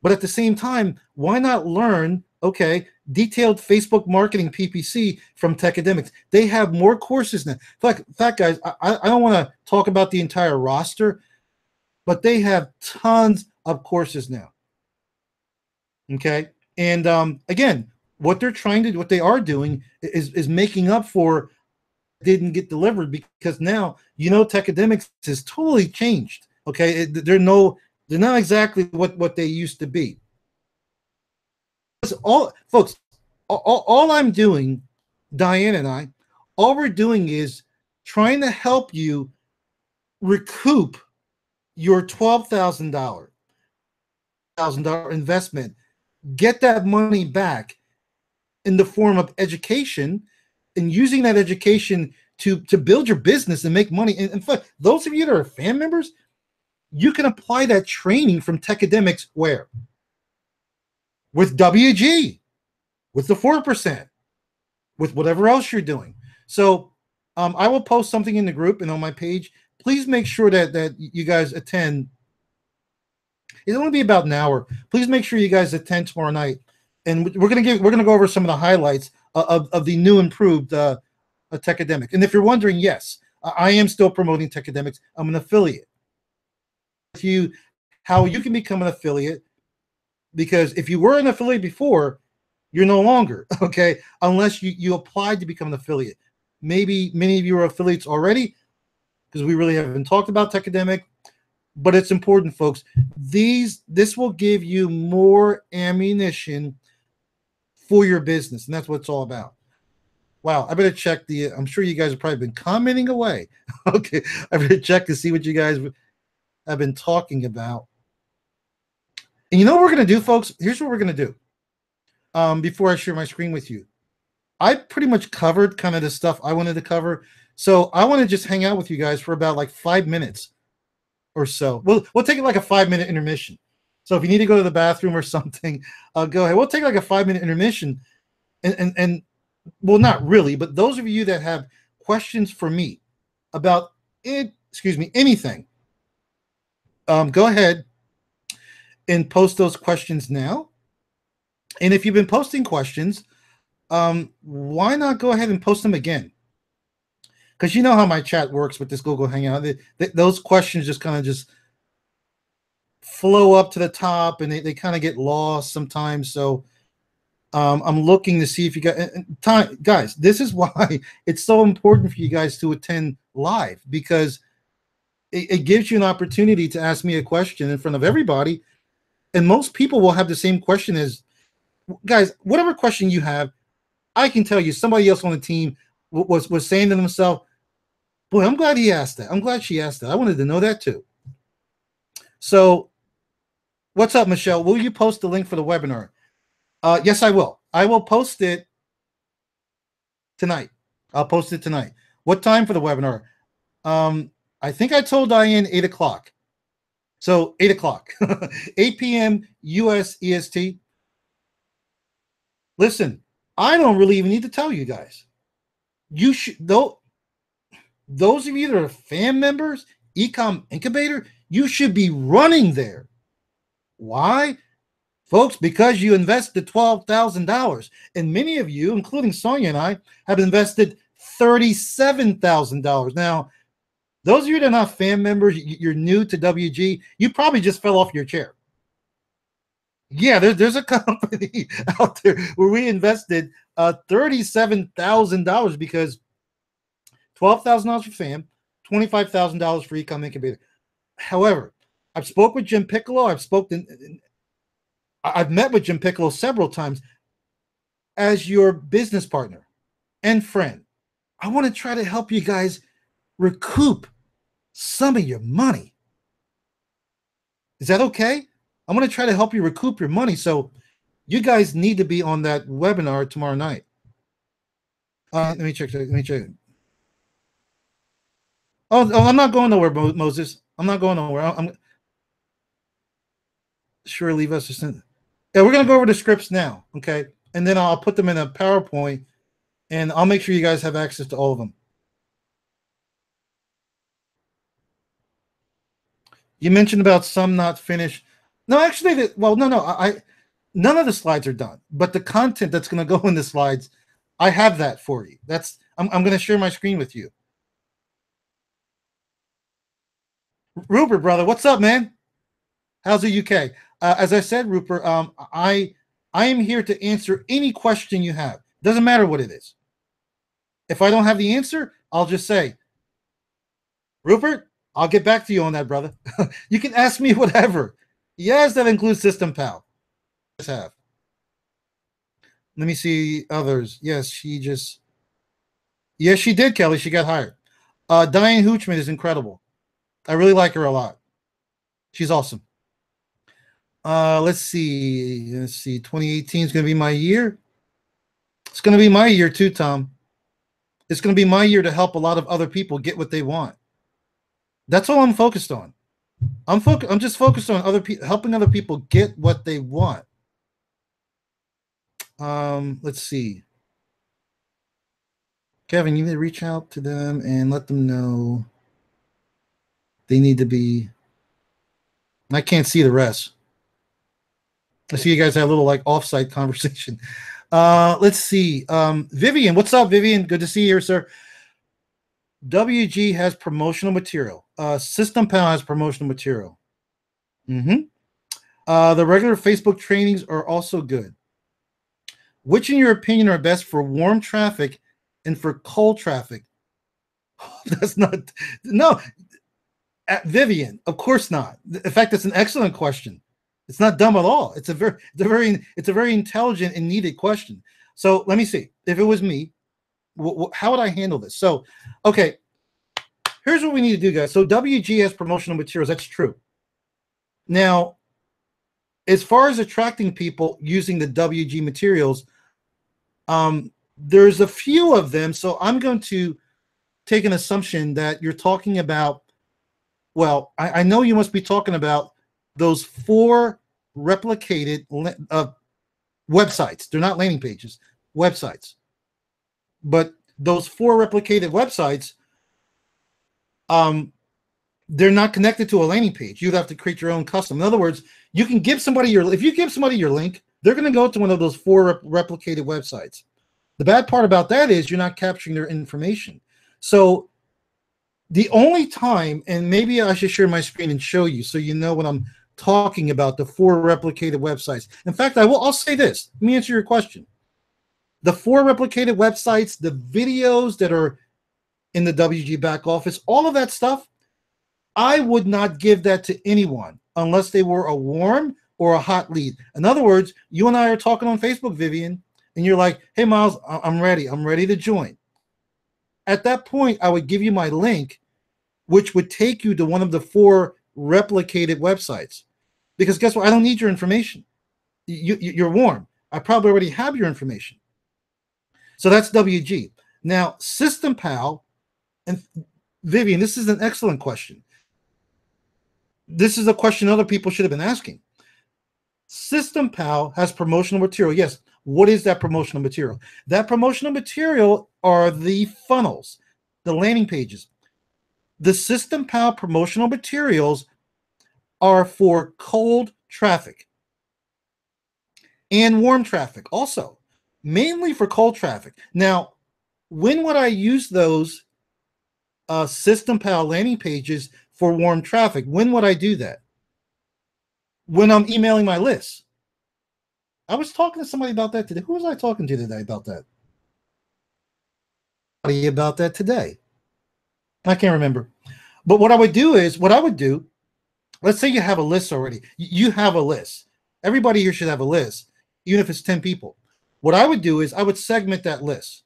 But at the same time, why not learn, okay, detailed Facebook marketing PPC from Techademics? They have more courses now. In fact, guys, I don't want to talk about the entire roster, but they have tons of courses now. Okay. And again, what they're trying to do, what they are doing is making up for didn't get delivered, because now, you know, Techademics has totally changed. Okay. They're not exactly what they used to be. All folks, all I'm doing, Diane and I, all we're doing is trying to help you recoup your $12,000 investment. Get that money back in the form of education, and using that education to build your business and make money. And in fact, those of you that are FAM members, you can apply that training from Techademics where? with WG, with the 4%, with whatever else you're doing. So I will post something in the group and on my page. Please make sure that you guys attend. It'll only be about an hour. Please make sure you guys attend tomorrow night, and we're gonna go over some of the highlights of the new improved Techademic. And if you're wondering, yes, I am still promoting Techademics. I'm an affiliate. With you, how you can become an affiliate, because if you were an affiliate before, you're no longer, okay, unless you applied to become an affiliate. Maybe many of you are affiliates already, because we really haven't talked about Techademic. But it's important, folks. This will give you more ammunition for your business, and that's what it's all about. Wow, I better check the. I'm sure you guys have probably been commenting away. Okay, I better check to see what you guys have been talking about. And you know what we're gonna do, folks? Here's what we're gonna do. Before I share my screen with you, I pretty much covered kind of the stuff I wanted to cover. So I want to just hang out with you guys for about like 5 minutes or so. We'll take it like a 5-minute intermission. So if you need to go to the bathroom or something, go ahead. We'll take like a 5-minute intermission, and well, not really, but those of you that have questions for me about it, excuse me, anything, go ahead and post those questions now. And if you've been posting questions, why not go ahead and post them again? Because you know how my chat works with this Google Hangout. Those questions just kind of just flow up to the top, and they kind of get lost sometimes. So I'm looking to see if you got time. Guys, this is why it's so important for you guys to attend live, because it gives you an opportunity to ask me a question in front of everybody. And most people will have the same question as, guys, whatever question you have, I can tell you somebody else on the team was saying to themselves, boy, I'm glad he asked that. I'm glad she asked that. I wanted to know that too. So what's up, Michelle? Will you post the link for the webinar? Yes, I will. I will post it tonight. I'll post it tonight. What time for the webinar? I think I told Diane 8 o'clock. So 8 o'clock, 8 p.m. US EST. Listen, I don't really even need to tell you guys. You should, though. Those of you that are fan members, Ecom Incubator, you should be running there. Why? Folks, because you invested $12,000. And many of you, including Sonia and I, have invested $37,000. Now, those of you that are not fan members, you're new to WG, you probably just fell off your chair. Yeah, there's a company out there where we invested $37,000 because $12,000 for FAM, $25,000 for Ecom Incubator. However, I've spoke with Jim Piccolo. I've met with Jim Piccolo several times as your business partner and friend. I want to try to help you guys recoup some of your money. Is that okay? I'm going to try to help you recoup your money. So you guys need to be on that webinar tomorrow night. Let me check. Oh, I'm not going nowhere, Moses. I'm not going nowhere. I'm sure leave us. Yeah, we're going to go over the scripts now, okay? And then I'll put them in a PowerPoint, and I'll make sure you guys have access to all of them. You mentioned about some not finished. No, actually, none of the slides are done, but the content that's going to go in the slides, I have that for you. I'm going to share my screen with you. Rupert, brother, what's up, man? How's the UK? As I said, Rupert, I am here to answer any question you have. Doesn't matter what it is. If I don't have the answer, I'll just say, Rupert, I'll get back to you on that, brother. You can ask me whatever. Yes, that includes System Pal. Have. Let me see others. Yes, she did, Kelly. She got hired. Diane Hoochman is incredible. I really like her a lot. She's awesome. Let's see. 2018 is going to be my year. It's going to be my year too, Tom. It's going to be my year to help a lot of other people get what they want. That's all I'm focused on. I'm just focused on helping other people get what they want. Let's see. Kevin, you need to reach out to them and let them know they need to be. I can't see the rest. I see you guys have a little like offsite conversation. Let's see. Vivian, what's up, Vivian? Good to see you here, sir. WG has promotional material. System Pal has promotional material. The regular Facebook trainings are also good. Which, in your opinion, are best for warm traffic and for cold traffic? That's not no, Vivian. Of course not. In fact, it's an excellent question. It's not dumb at all. It's a very intelligent and needed question. So let me see. If it was me, how would I handle this? So, okay, here's what we need to do, guys. So WG has promotional materials. That's true. Now, as far as attracting people using the WG materials, there's a few of them. So I'm going to take an assumption that you're talking about. Well, I know you must be talking about those 4 replicated websites. They're not landing pages, websites. But those 4 replicated websites, they're not connected to a landing page. You'd have to create your own custom. In other words, you can give somebody if you give somebody your link, they're going to go to one of those 4 replicated websites. The bad part about that is you're not capturing their information. So the only time, and maybe I should share my screen and show you so you know what I'm talking about, the 4 replicated websites. In fact, I'll say this. Let me answer your question. The 4 replicated websites, the videos that are in the WG back office, all of that stuff, I would not give that to anyone unless they were a warm or a hot lead. In other words, you and I are talking on Facebook, Vivian, and you're like, hey, Miles, I'm ready. I'm ready to join. At that point, I would give you my link, which would take you to one of the 4 replicated websites. Because guess what? I don't need your information. You're warm. I probably already have your information. So that's WG. Now, System Pal, and Vivian, this is an excellent question. This is a question other people should have been asking. System Pal has promotional material. Yes. What is that promotional material? That promotional material are the funnels, the landing pages. The System Pal promotional materials are for cold traffic and warm traffic also, mainly for cold traffic. Now, when would I use those System Pal landing pages for warm traffic? When would I do that? When I'm emailing my list. I was talking to somebody about that today. Who was I talking to today about that? About that today. I can't remember. But what I would do, let's say you have a list already. You have a list. Everybody here should have a list, even if it's 10 people. What I would do is I would segment that list.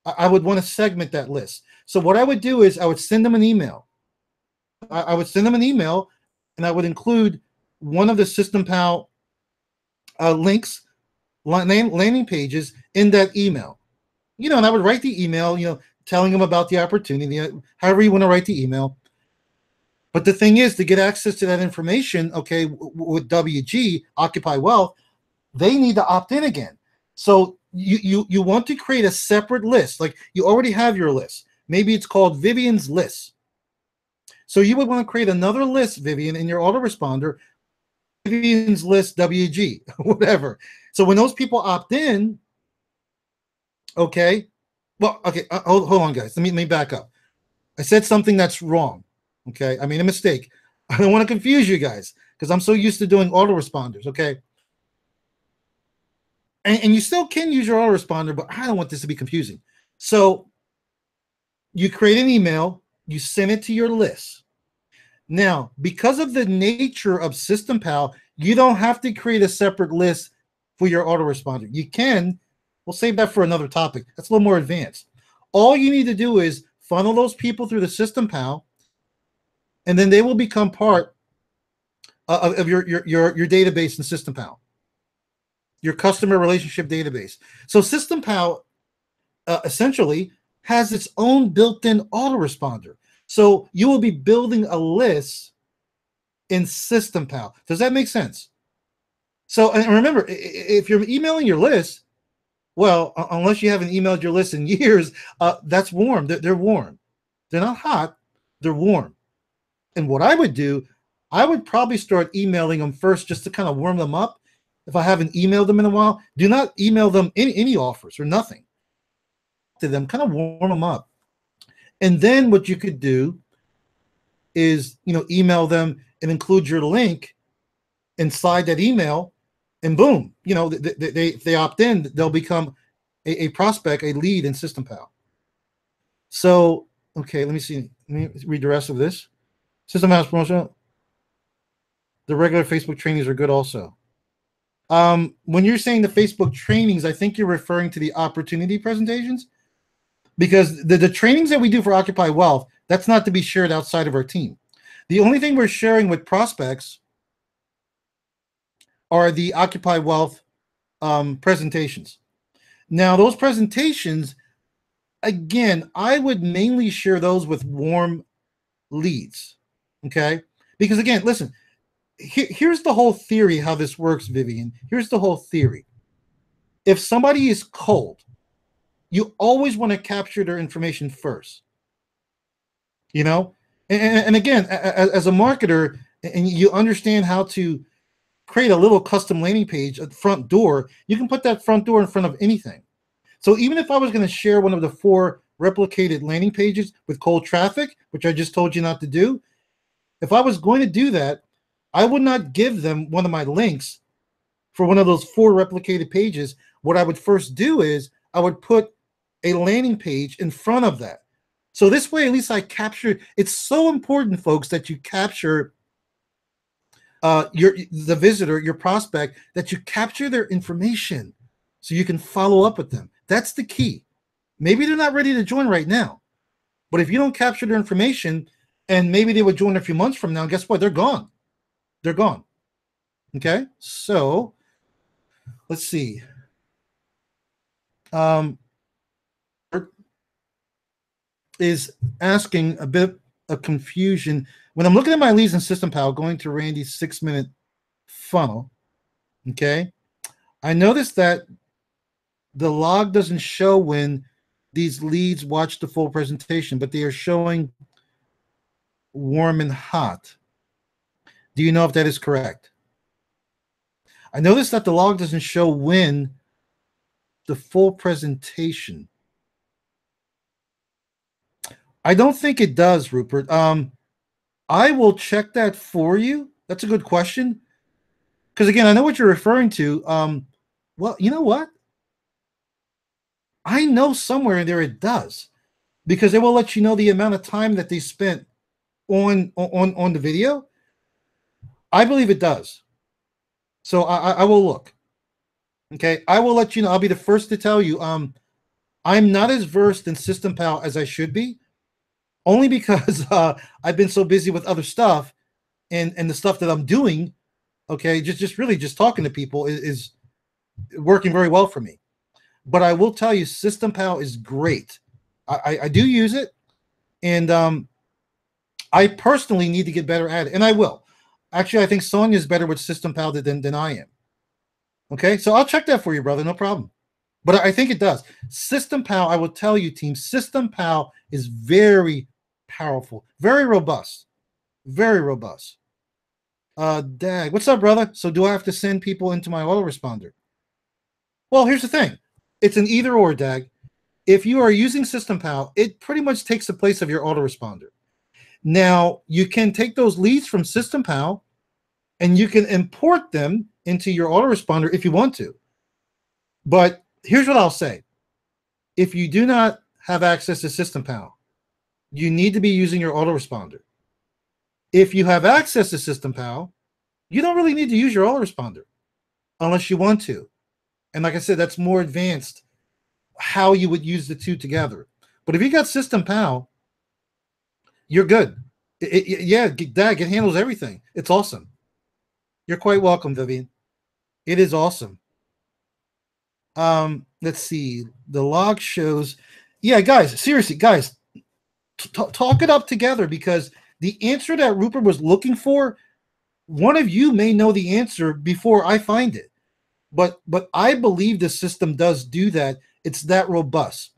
I would want to segment that list. So what I would do is I would send them an email. I would send them an email, and I would include one of the System Pal links, landing pages in that email. And I would write the email, telling them about the opportunity, however you want to write the email. But the thing is, to get access to that information, okay, with WG, Occupy Wealth, they need to opt in again. So you want to create a separate list. Like you already have your list. Maybe it's called Vivian's List. So you would want to create another list, Vivian, in your autoresponder, Vivian's List WG, whatever. So when those people opt in, okay, well, okay, hold on, guys. Let me back up. I said something that's wrong. Okay, I made a mistake. I don't want to confuse you guys because I'm so used to doing autoresponders. Okay, and you still can use your autoresponder, but I don't want this to be confusing. So you create an email, you send it to your list. Now, because of the nature of System Pal, you don't have to create a separate list for your autoresponder. You can. We'll save that for another topic. That's a little more advanced. All you need to do is funnel those people through the System Pal, and then they will become part of your database in System Pal, your customer relationship database. So System Pal essentially has its own built-in autoresponder. So you will be building a list in System Pal. Does that make sense? So, and remember, if you're emailing your list, well, unless you haven't emailed your list in years, that's warm. They're warm. They're not hot. They're warm. And what I would do, I would probably start emailing them first just to kind of warm them up. If I haven't emailed them in a while, do not email them any offers or nothing to them. Kind of warm them up. And then what you could do is, email them and include your link inside that email, and boom, if they opt in, they'll become a prospect, a lead in System Pal. So, okay, let me see. Let me read the rest of this. System House promotion. The regular Facebook trainings are good also. When you're saying the Facebook trainings, I think you're referring to the opportunity presentations, because the trainings that we do for Occupy Wealth, that's not to be shared outside of our team. The only thing we're sharing with prospects are the Occupy Wealth presentations. Now, those presentations, again, I would mainly share those with warm leads, okay? Because again, listen, here's the whole theory how this works, Vivian. Here's the whole theory. If somebody is cold, you always want to capture their information first, And again, as a marketer, and you understand how to create a little custom landing page at the front door, you can put that front door in front of anything. So even if I was going to share one of the 4 replicated landing pages with cold traffic, which I just told you not to do, if I was going to do that, I would not give them one of my links for one of those 4 replicated pages. What I would first do is I would put a landing page in front of that. So this way, at least I capture. It's so important, folks, that you capture the visitor, your prospect, that you capture their information so you can follow up with them. That's the key. Maybe they're not ready to join right now, but if you don't capture their information, and maybe they would join a few months from now, guess what? They're gone. They're gone. Okay, so let's see. Is asking a bit of confusion when I'm looking at my leads in System Pal, going to Randy's 6-minute funnel. Okay, I noticed that the log doesn't show when these leads watch the full presentation, but they are showing warm and hot. Do you know if that is correct? I noticed that the log doesn't show when the full presentation. I don't think it does, Rupert. I will check that for you. That's a good question. Because again, I know what you're referring to. Well, you know what? I know somewhere in there it does, because it will let you know the amount of time that they spent on the video. I believe it does. So I will look. Okay, I will let you know. I'll be the first to tell you. I'm not as versed in System Pal as I should be, only because I've been so busy with other stuff, and the stuff that I'm doing. Okay, just really just talking to people is working very well for me. But I will tell you, System Pal is great. I do use it, and I personally need to get better at it, and I will. Actually, I think Sonia is better with System Pal than I am. Okay, so I'll check that for you, brother. No problem. But I think it does. System Pal, I will tell you, team, System Pal is very powerful, very robust, very robust. Dag, what's up, brother? So do I have to send people into my autoresponder? Well, here's the thing. It's an either or, Dag. If you are using System Pal, it pretty much takes the place of your autoresponder. Now, you can take those leads from System Pal and you can import them into your autoresponder if you want to. But here's what I'll say. If you do not have access to System Pal, you need to be using your autoresponder. If you have access to System Pal, you don't really need to use your autoresponder unless you want to. And like I said, that's more advanced how you would use the two together. But if you got System Pal, you're good. Yeah, Dag, it handles everything. It's awesome. You're quite welcome, Vivian. It is awesome. Let's see. The log shows. Yeah, guys, seriously, guys, talk it up together, because the answer that Rupert was looking for, one of you may know the answer before I find it. But I believe the system does do that. It's that robust.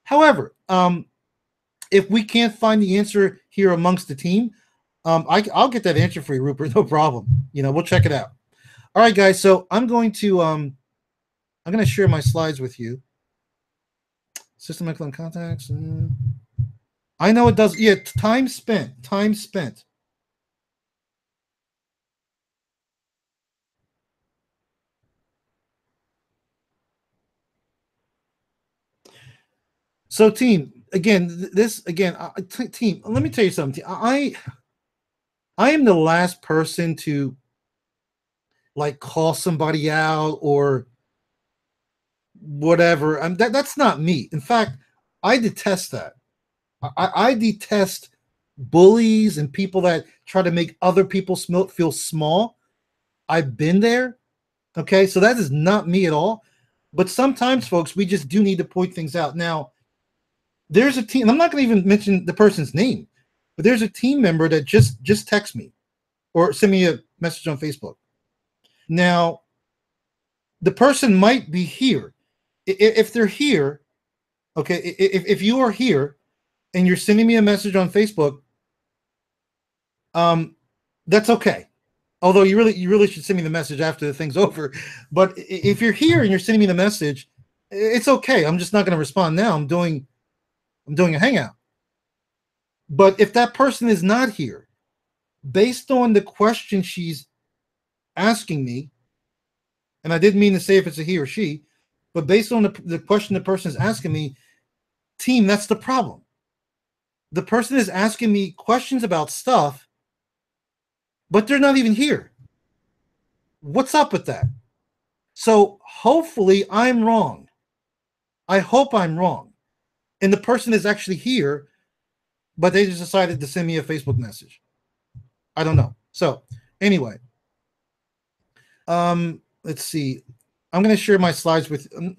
However, if we can't find the answer here amongst the team, I'll get that answer for you, Rupert. No problem. We'll check it out. All right, guys. So I'm going to share my slides with you. System excellent contacts. I know it does. Yeah, time spent. Time spent. So, team. Again, team. Let me tell you something. I am the last person to like call somebody out or whatever. That's not me. In fact, I detest that. I detest bullies and people that try to make other people feel small. I've been there. Okay, so that is not me at all. But sometimes, folks, we just do need to point things out. Now, there's a team. I'm not going to even mention the person's name, but there's a team member that just text me or send me a message on Facebook. Now, the person might be here. If they're here, okay, if you are here and you're sending me a message on Facebook, that's okay. Although you really should send me the message after the thing's over. But if you're here and you're sending me the message, it's okay. I'm just not going to respond now. I'm doing a hangout. But if that person is not here, based on the question she's asking me, and I didn't mean to say if it's a he or she, but based on the question the person is asking me, team, that's the problem. The person is asking me questions about stuff, but they're not even here. What's up with that? So hopefully I'm wrong. I hope I'm wrong. And the person is actually here, but they just decided to send me a Facebook message. I don't know. So anyway, let's see. I'm going to share my slides with I'm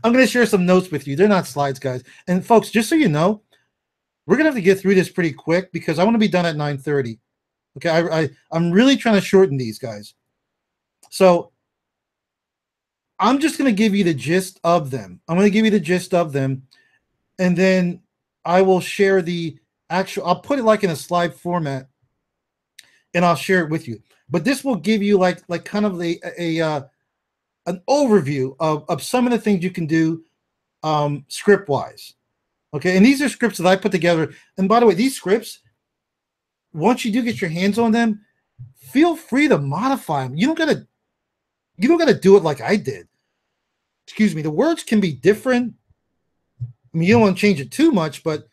going to share some notes with you. They're not slides, guys. And folks, just so you know, we're going to have to get through this pretty quick because I want to be done at 9:30. Okay, I'm really trying to shorten these, guys. So I'm just going to give you the gist of them. I'm going to give you the gist of them, and then I will share the actual. I'll put it like in a slide format, and I'll share it with you. But this will give you like kind of an overview of some of the things you can do script wise. Okay, and these are scripts that I put together. And by the way, these scripts, once you do get your hands on them, feel free to modify them. You don't gotta do it like I did. Excuse me. The words can be different. I mean, you don't want to change it too much, but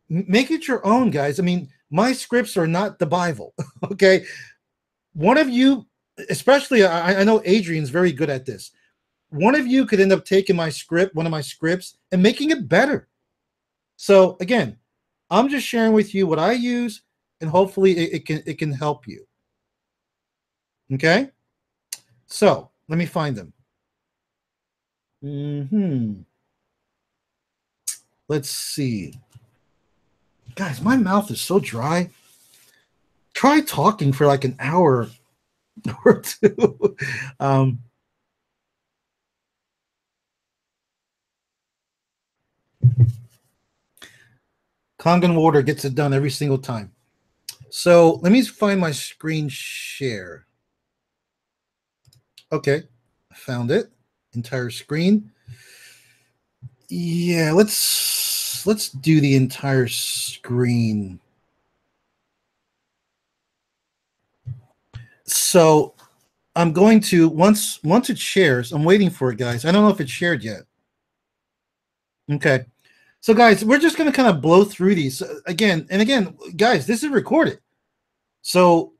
make it your own, guys. I mean, my scripts are not the Bible. Okay, one of you, especially, I know Adrian's very good at this. One of you could end up taking one of my scripts, and making it better. So again, I'm just sharing with you what I use, and hopefully it can help you. Okay, so let me find them. Let's see, guys. My mouth is so dry. Try talking for like an hour or two. Kangen water gets it done every single time. So let me find my screen share. Okay, found it. Entire screen. Yeah, let's do the entire screen. So I'm going to once it shares. I'm waiting for it, guys. I don't know if it's shared yet. Okay. So guys, we're just going to kind of blow through these again and again. Guys, this is recorded. So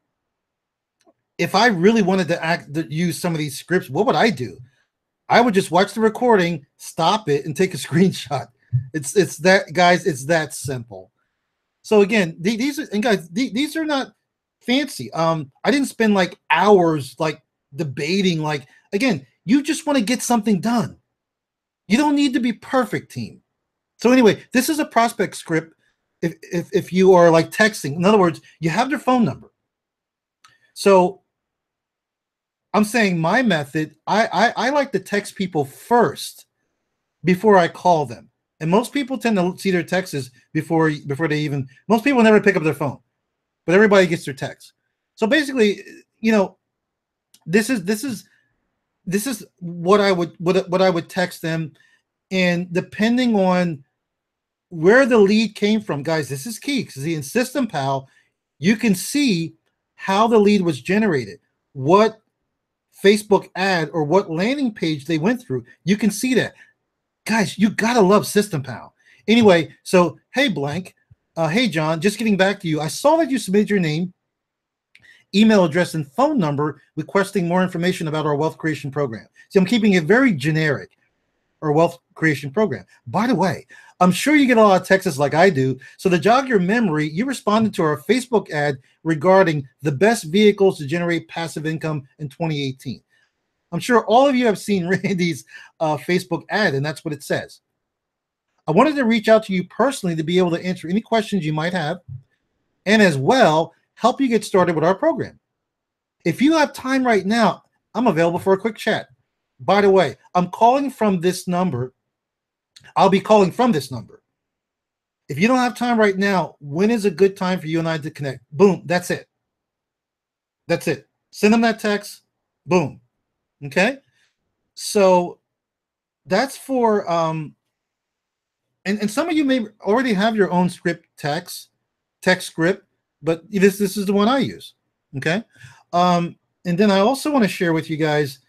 if I really wanted to use some of these scripts, what would I do? I would just watch the recording, stop it, and take a screenshot. It's that, guys. It's that simple. So again, these are not fancy. I didn't spend like hours like debating. Like again, you just want to get something done. You don't need to be perfect, team. So anyway, this is a prospect script. If you are like texting, in other words, you have their phone number. So I'm saying my method, I like to text people first before I call them. And most people tend to see their texts before they even, most people never pick up their phone, but everybody gets their text. So basically, you know, this is what I would text them. And depending on where the lead came from, guys, this is key, because in System Pal, you can see how the lead was generated, what Facebook ad or what landing page they went through. You can see that. Guys, you gotta love System Pal. Anyway, so hey blank, hey John, just getting back to you. I saw that you submitted your name, email address, and phone number requesting more information about our wealth creation program. See, I'm keeping it very generic, our wealth creation program. By the way, I'm sure you get a lot of texts like I do. So to jog your memory, you responded to our Facebook ad regarding the best vehicles to generate passive income in 2018. I'm sure all of you have seen Randy's Facebook ad, and that's what it says. I wanted to reach out to you personally to be able to answer any questions you might have, and as well, help you get started with our program. If you have time right now, I'm available for a quick chat. By the way, I'm calling from this number. I'll be calling from this number. If you don't have time right now, when is a good time for you and I to connect? Boom, that's it. That's it. Send them that text. Boom. Okay? So that's for and some of you may already have your own script text script, but this is the one I use. Okay? And then I also want to share with you guys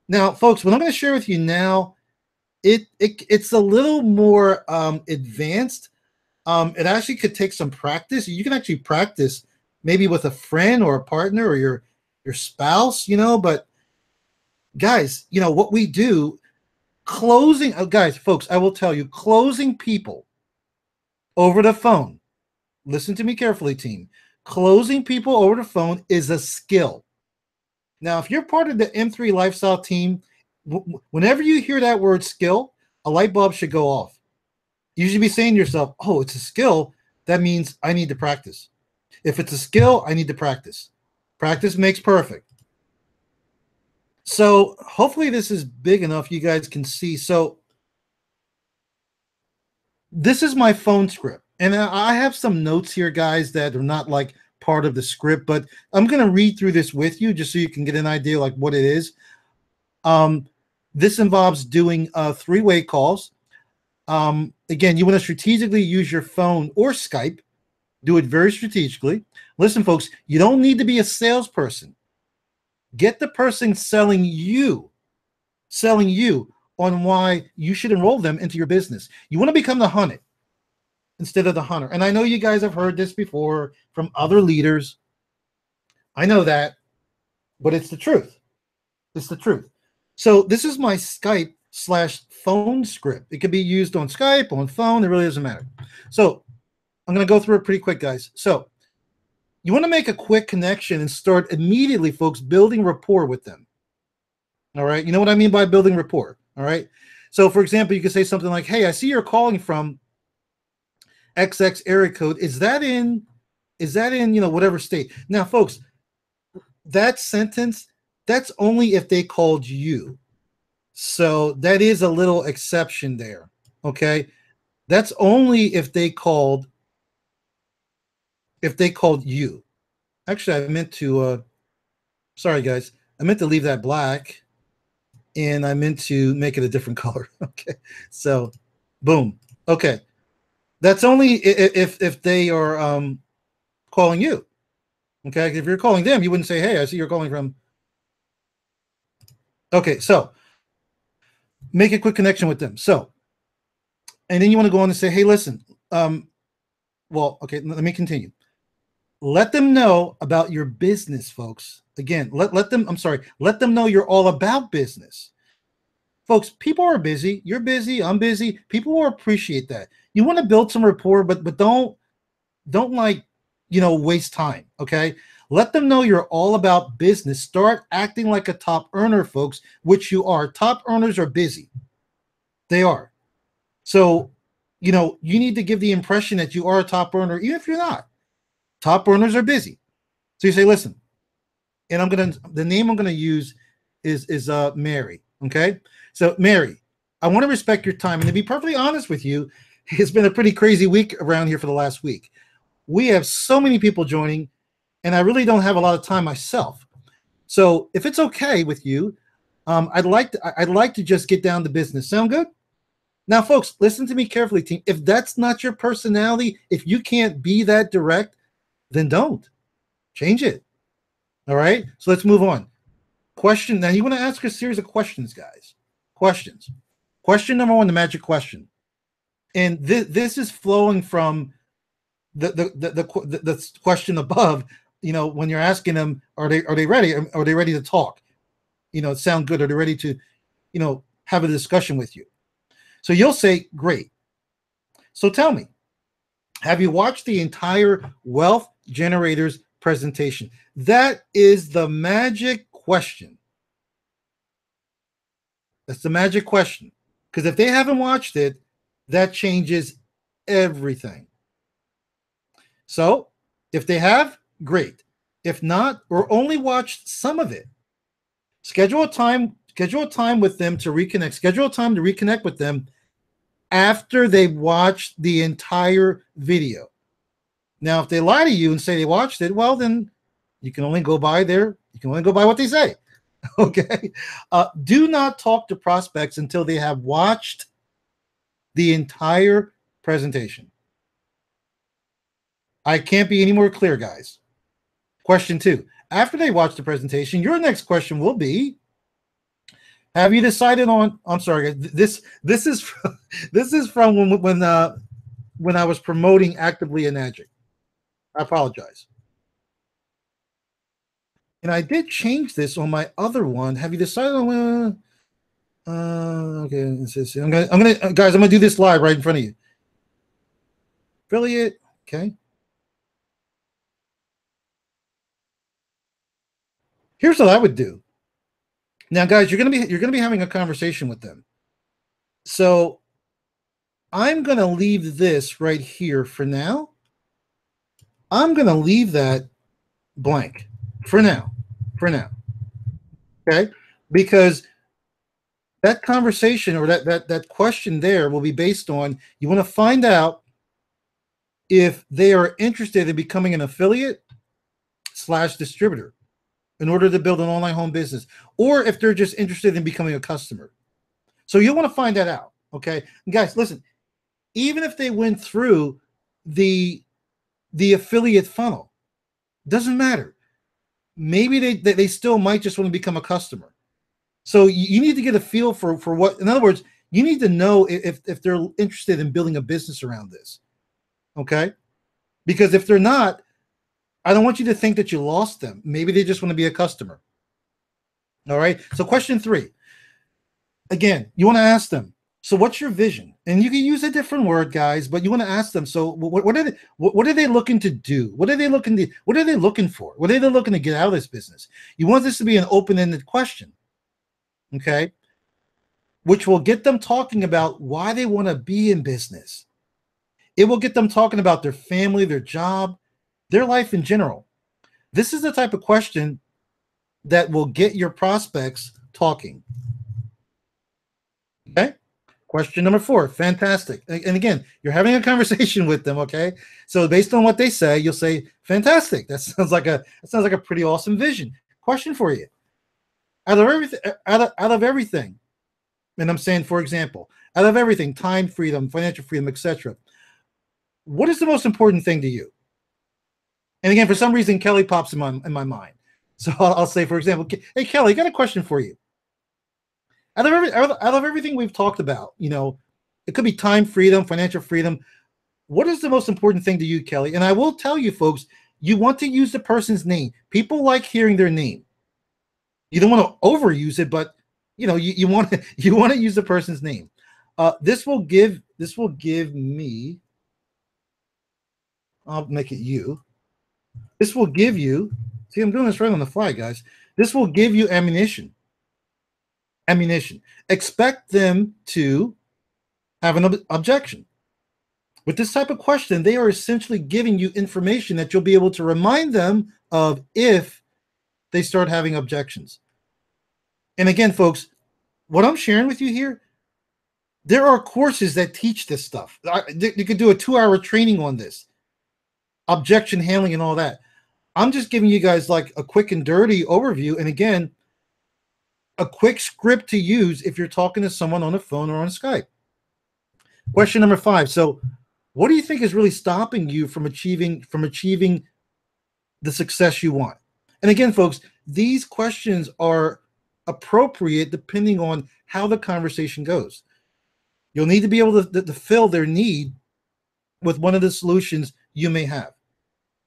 now, folks, what I'm going to share with you now, it's a little more advanced. It actually could take some practice. You can actually practice maybe with a friend or a partner or your spouse, you know, but guys, you know what we do, closing, guys, folks, I will tell you, closing people over the phone. Listen to me carefully, team. Closing people over the phone is a skill. Now, if you're part of the M3 Lifestyle team, whenever you hear that word skill, a light bulb should go off. You should be saying to yourself, oh, it's a skill. That means I need to practice. If it's a skill, I need to practice. Practice makes perfect. So hopefully this is big enough you guys can see. So this is my phone script. And I have some notes here, guys, that are not like part of the script, but I'm going to read through this with you just so you can get an idea like what it is. This involves doing three-way calls. Again, you want to strategically use your phone or Skype. Do it very strategically. Listen, folks, you don't need to be a salesperson. Get the person selling you on why you should enroll them into your business. You want to become the hunted instead of the hunter. And I know you guys have heard this before from other leaders. I know that, but it's the truth. It's the truth. So this is my Skype/phone script. It can be used on Skype, on phone. It really doesn't matter. So I'm going to go through it pretty quick, guys. So you want to make a quick connection and start immediately, folks, building rapport with them. All right. You know what I mean by building rapport. All right. So, for example, you can say something like, hey, I see you're calling from XX area code. Is that in, you know, whatever state? Now, folks, that sentence, that's only if they called you. So that is a little exception there. Okay. That's only if they called you. Actually, I meant to, sorry guys, I meant to leave that black and I meant to make it a different color. Okay. So boom. Okay. That's only if they are calling you. Okay. If you're calling them, you wouldn't say, hey, I see you're calling from. Okay. So make a quick connection with them. So, and then you want to go on and say, hey, listen, well, okay, let me continue. Let them know about your business, folks. Again, let them know you're all about business. Folks, people are busy. You're busy. I'm busy. People will appreciate that. You want to build some rapport, but don't like, you know, waste time. Okay. Let them know you're all about business. Start acting like a top earner, folks, which you are. Top earners are busy. They are. So, you know, you need to give the impression that you are a top earner, even if you're not. Top earners are busy. So you say, listen, and the name I'm gonna use is Mary. Okay, so Mary, I want to respect your time, and to be perfectly honest with you, it's been a pretty crazy week around here for the last week. We have so many people joining, and I really don't have a lot of time myself. So if it's okay with you, I'd like to just get down to business. Sound good? Now, folks, listen to me carefully, team. If that's not your personality, if you can't be that direct, then don't change it. All right. So let's move on. Question. Now you want to ask a series of questions, guys. Questions. Question number one, the magic question, and this is flowing from the question above. You know, when you're asking them, are they ready? Are they ready to talk? You know, sound good? Are they ready to, you know, have a discussion with you? So you'll say, great. So tell me, have you watched the entire Wealth Generators presentation? That is the magic question. That's the magic question. Because if they haven't watched it, that changes everything. So if they have, great. If not, or only watched some of it, schedule a time with them to reconnect. Schedule a time to reconnect with them after they've watched the entire video. Now, if they lie to you and say they watched it, well, then you can only go by what they say. Okay. Do not talk to prospects until they have watched the entire presentation. I can't be any more clear, guys. Question two. After they watch the presentation, your next question will be, have you decided on, I'm sorry, this is from when I was promoting Actively Enagic. I apologize. And I did change this on my other one. Have you decided on okay, I'm gonna do this live right in front of you. Affiliate, okay. Here's what I would do. Now, guys, you're gonna be having a conversation with them. So I'm gonna leave this right here for now. I'm gonna leave that blank for now. Okay, because that conversation or that question there will be based on, you want to find out if they are interested in becoming an affiliate / distributor in order to build an online home business, or if they're just interested in becoming a customer. So you'll want to find that out. Okay, and guys, listen, even if they went through the affiliate funnel, doesn't matter. Maybe they still might just want to become a customer. So you need to get a feel for what, in other words, you need to know if they're interested in building a business around this. Okay? Because if they're not, I don't want you to think that you lost them. Maybe they just want to be a customer. All right? So question three. Again, you want to ask them, so what's your vision? And you can use a different word, guys, but you want to ask them, so what are they looking to do? What are they looking for? What are they looking to get out of this business? You want this to be an open-ended question. Okay, which will get them talking about why they want to be in business. It will get them talking about their family, their job, their life in general. This is the type of question that will get your prospects talking. Okay, question number four. Fantastic. And again, you're having a conversation with them. Okay, so based on what they say, you'll say, fantastic. That sounds like a pretty awesome vision. Question for you. Out of everything, and I'm saying, for example, out of everything, time freedom, financial freedom, etc., what is the most important thing to you? And again, for some reason, Kelly pops in my mind. So I'll say, for example, hey, Kelly, I got a question for you. Out of everything we've talked about, you know, it could be time freedom, financial freedom. What is the most important thing to you, Kelly? And I will tell you, folks, you want to use the person's name. People like hearing their name. You don't want to overuse it, but you know, you want to use the person's name. This will give me, I'll make it you. This will give you, see, I'm doing this right on the fly, guys. This will give you ammunition. Expect them to have an objection. With this type of question, they are essentially giving you information that you'll be able to remind them of if they start having objections. And again, folks, what I'm sharing with you here, there are courses that teach this stuff. You could do a 2-hour training on this, objection handling and all that. I'm just giving you guys like a quick and dirty overview. And again, a quick script to use if you're talking to someone on a phone or on Skype. Question number 5. So what do you think is really stopping you from achieving the success you want? And again, folks, these questions are appropriate depending on how the conversation goes. You'll need to be able to fill their need with one of the solutions you may have.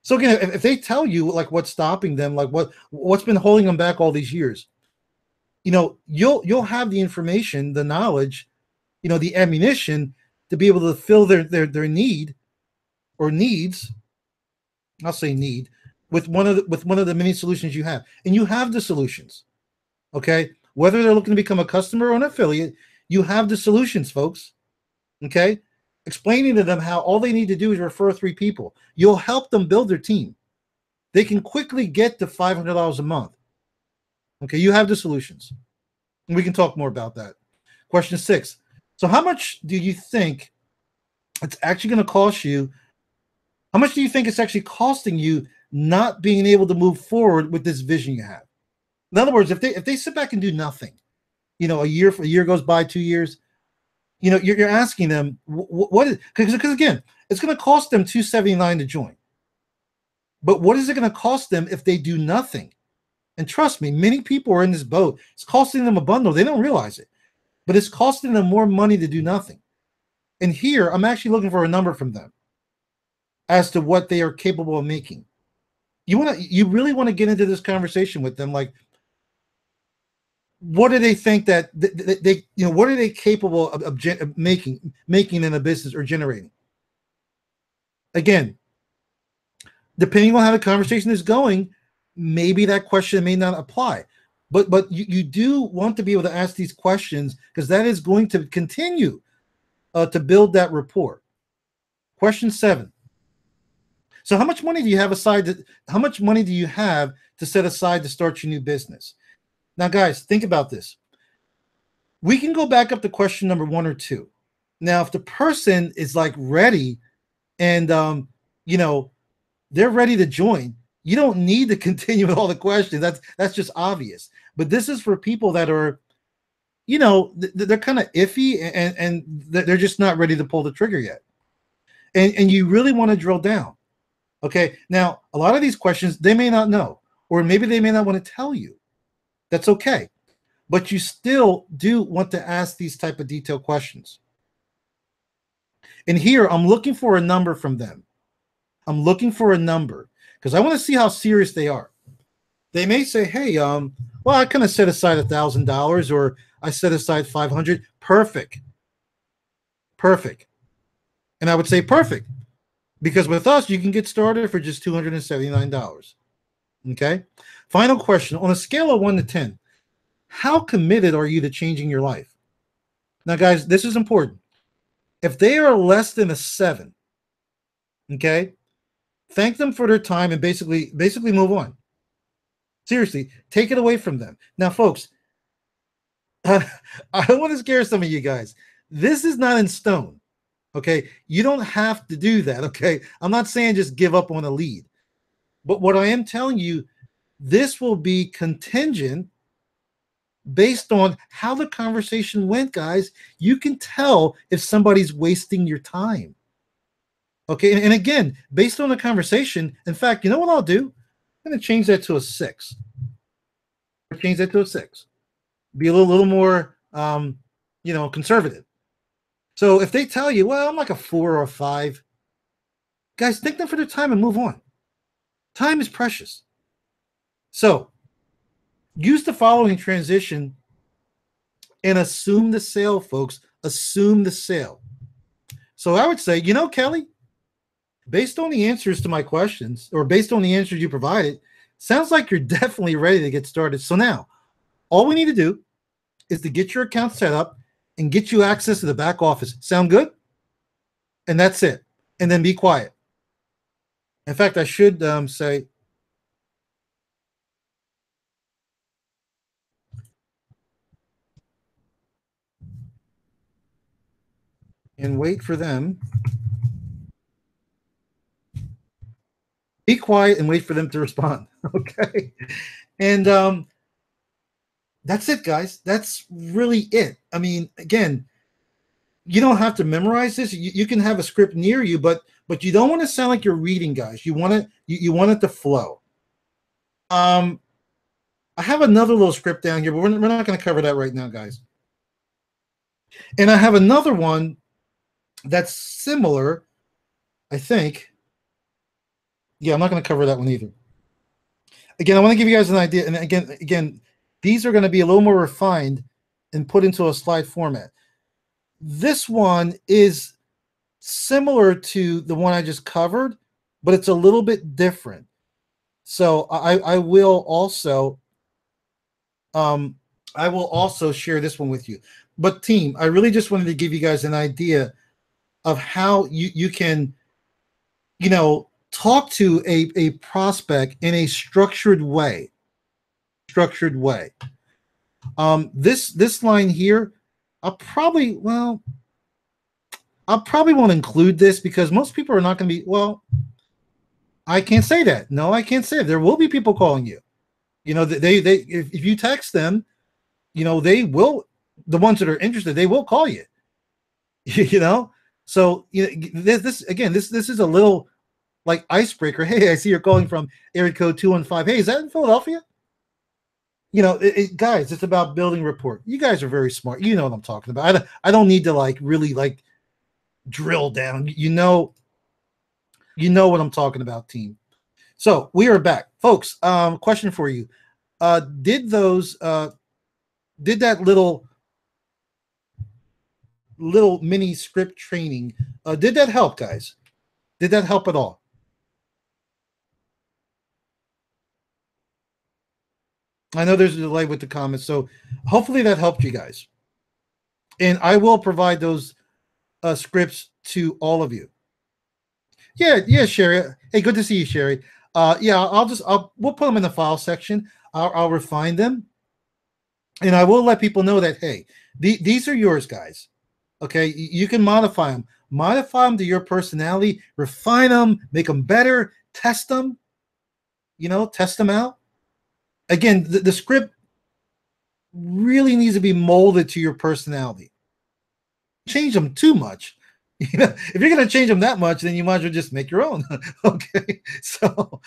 So again, if they tell you like what's stopping them, like what's been holding them back all these years, you know, you'll have the information, the knowledge, you know, the ammunition to be able to fill their need or needs. I'll say need with one of the many solutions you have, and you have the solutions. Okay, whether they're looking to become a customer or an affiliate, you have the solutions, folks. Okay, explaining to them how all they need to do is refer 3 people. You'll help them build their team. They can quickly get to $500 a month. Okay, you have the solutions. And we can talk more about that. Question 6. So how much do you think it's actually going to cost you? How much do you think it's actually costing you not being able to move forward with this vision you have? In other words, if they sit back and do nothing, you know, a year goes by, 2 years, you know, you're asking them what is, because again, it's going to cost them $279 to join. But what is it going to cost them if they do nothing? And trust me, many people are in this boat. It's costing them a bundle. They don't realize it, but it's costing them more money to do nothing. And here, I'm actually looking for a number from them as to what they are capable of making. You really want to get into this conversation with them, like, what do they think that they you know, what are they capable of making in a business or generating? Again, depending on how the conversation is going, maybe that question may not apply, but you do want to be able to ask these questions because that is going to continue to build that rapport. Question 7. So how much money do you have how much money do you have to set aside to start your new business? Now, guys, think about this. We can go back up to question number 1 or 2. Now, if the person is like ready and you know, they're ready to join, you don't need to continue with all the questions. That's just obvious. But this is for people that are, you know, they're kind of iffy and they're just not ready to pull the trigger yet. And you really want to drill down. Okay. Now, a lot of these questions, they may not know, or maybe they may not want to tell you. That's okay. But you still do want to ask these type of detailed questions. And here, I'm looking for a number from them. I'm looking for a number because I want to see how serious they are. They may say, hey, well, I kind of set aside $1,000 or I set aside $500. Perfect. Perfect. And I would say perfect because with us, you can get started for just $279. Okay. Final question. On a scale of 1 to 10, how committed are you to changing your life? Now, guys, this is important. If they are less than a 7, okay, thank them for their time and basically move on. Seriously, take it away from them. Now, folks, I don't want to scare some of you guys. This is not in stone. Okay. You don't have to do that. Okay. I'm not saying just give up on a lead. But what I am telling you, this will be contingent based on how the conversation went, guys. You can tell if somebody's wasting your time. Okay. And again, based on the conversation, in fact, you know what I'll do? I'm going to change that to a 6. Change that to a 6. Be a little more, you know, conservative. So if they tell you, well, I'm like a 4 or a 5, guys, thank them for their time and move on. Time is precious. So use the following transition and assume the sale, folks. Assume the sale. So I would say, you know, Kelly, based on the answers to my questions or based on the answers you provided, sounds like you're definitely ready to get started. So now all we need to do is to get your account set up and get you access to the back office. Sound good? And that's it. And then be quiet. In fact, I should say, and wait for them. Be quiet and wait for them to respond. Okay. And that's it, guys. That's really it. I mean, again, you don't have to memorize this. You can have a script near you, but you don't want to sound like you're reading, guys. You want it, you want it to flow. I have another little script down here, but we're not going to cover that right now, guys. And I have another one that's similar, I think. Yeah, I'm not going to cover that one either. Again, I want to give you guys an idea. And again, these are going to be a little more refined and put into a slide format. This one is similar to the one I just covered, but it's a little bit different. So I will also share this one with you. But team, I really just wanted to give you guys an idea of how you can, talk to a prospect in a structured way. This line here, I'll probably won't include this because most people are not going to be, well, I can't say that. No, I can't say it. There will be people calling you. If you text them, they will, the ones that are interested, they will call you. So this is a little like icebreaker. Hey, I see you're calling from area code 215. Hey, is that in Philadelphia? Guys, it's about building rapport. You guys are very smart. You know what I'm talking about. I don't need to really drill down. You know what I'm talking about, team. So we are back, folks. Question for you: did that little mini script training? Did that help, guys? Did that help at all? I know there's a delay with the comments, so hopefully that helped you guys. And I will provide those scripts to all of you. Yeah, Sherry. Hey, good to see you, Sherry. We'll put them in the file section. I'll refine them, and I will let people know that, hey, these are yours, guys. Okay, you can modify them to your personality, refine them, make them better, test them. Test them out. Again, the script really needs to be molded to your personality. Change them too much. If you're going to change them that much, then you might as well just make your own. Okay. So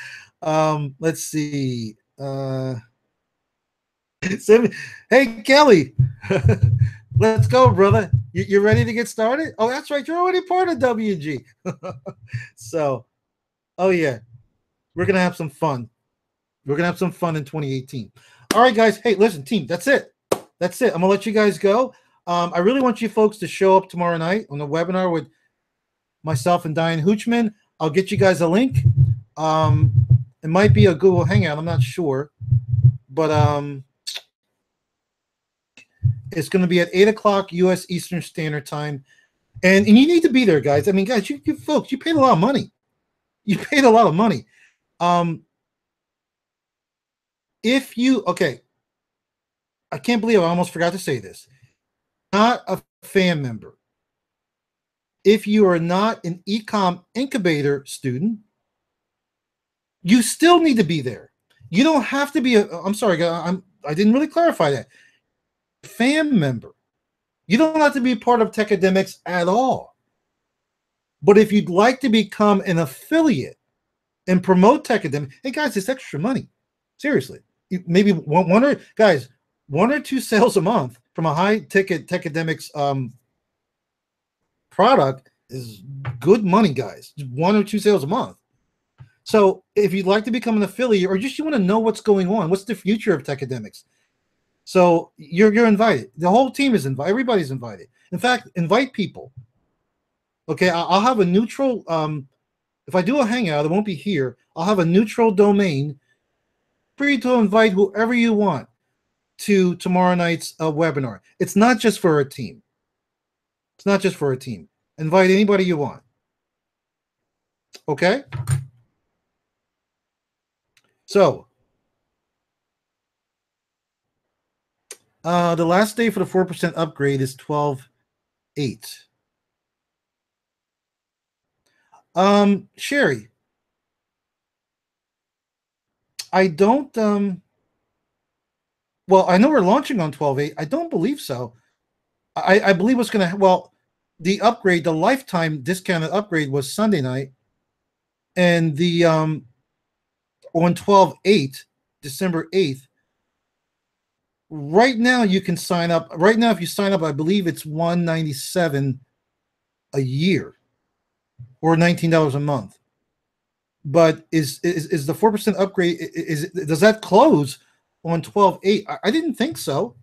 let's see. Hey, Kelly. Let's go, brother. You ready to get started? Oh, that's right. You're already part of WG. So, oh, yeah. We're going to have some fun. We're going to have some fun in 2018. All right, guys. Hey, listen, team, that's it. That's it. I'm going to let you guys go. I really want you folks to show up tomorrow night on the webinar with myself and Diane Hoochman. I'll get you guys a link. It might be a Google Hangout. I'm not sure. But it's going to be at 8 o'clock U.S. Eastern Standard Time. And you need to be there, guys. I mean, guys, you folks, you paid a lot of money. You paid a lot of money. Okay, I can't believe I almost forgot to say this. Not a fan member. If you are not an Ecom Incubator student, you still need to be there. You don't have to be I'm sorry, I didn't really clarify that. Fan member. You don't have to be part of Techademics at all. But if you'd like to become an affiliate and promote Techademics, hey guys, it's extra money. Seriously. Maybe one or two sales a month from a high ticket Techademics product is good money, guys. Just 1 or 2 sales a month. So if you'd like to become an affiliate, or just you want to know what's going on, what's the future of Techademics, so you're invited. The whole team is invited. Everybody's invited. In fact, invite people. Okay, I'll have a neutral. If I do a hangout, it won't be here. I'll have a neutral domain for you to invite whoever you want to tomorrow night's webinar. It's not just for a team. It's not just for a team. Invite anybody you want. Okay? So, the last day for the 4% upgrade is 12/8. Sherry, I don't well, I know we're launching on 12/8. I don't believe so. I believe what's gonna well, the upgrade, the lifetime discounted upgrade was Sunday night, and the on 12/8, December 8th. Right now you can sign up. Right now, if you sign up, I believe it's 197 a year or $19 a month. But is the 4% upgrade, does that close on 12/8? I didn't think so.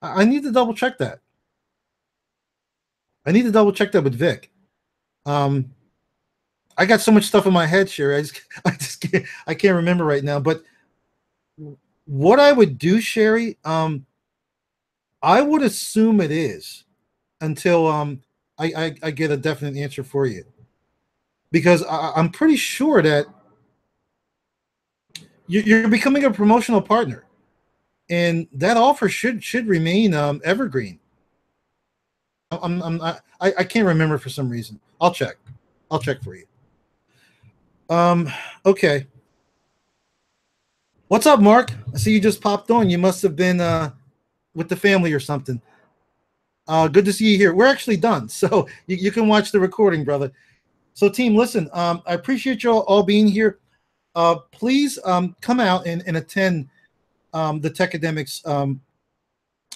I need to double check that. I need to double check that with Vic. Um, I got so much stuff in my head, Sherry. I can't remember right now. But what I would do, Sherry, I would assume it is until I get a definite answer for you, because I'm pretty sure that you're becoming a promotional partner, and that offer should remain evergreen. I can't remember for some reason. I'll check. I'll check for you. Um, okay. What's up, Mark? I see you just popped on. You must have been with the family or something. Good to see you here. We're actually done, so you can watch the recording, brother. So, team, listen. I appreciate you all being here. Please come out and attend the Tech Academics a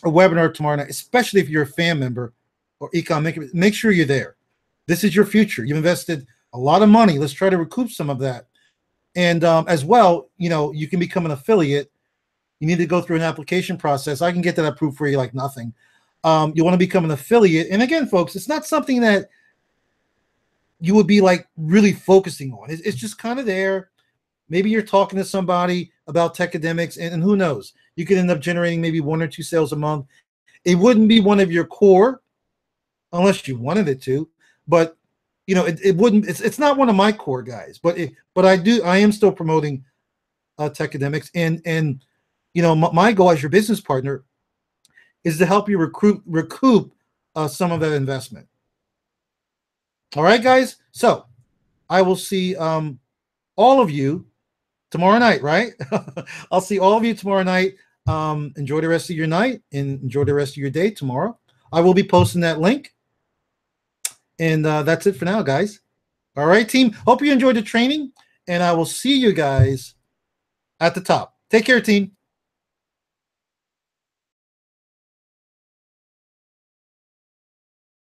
webinar tomorrow night, especially if you're a fan member or econ. Make sure you're there. This is your future. You've invested a lot of money. Let's try to recoup some of that. And as well, you can become an affiliate. You need to go through an application process. I can get that approved for you like nothing. You want to become an affiliate. And again, folks, it's not something that you would be like really focusing on. It's just kind of there. Maybe you're talking to somebody about Tech Academics, and who knows? You could end up generating maybe 1 or 2 sales a month. It wouldn't be one of your core unless you wanted it to, but it wouldn't. It's not one of my core guys, but I am still promoting Tech Academics, and my goal as your business partner is to help you recoup some of that investment. All right, guys. So I will see all of you tomorrow night, right? I'll see all of you tomorrow night. Enjoy the rest of your night and enjoy the rest of your day tomorrow. I will be posting that link. And that's it for now, guys. All right, team. Hope you enjoyed the training, and I will see you guys at the top. Take care, team.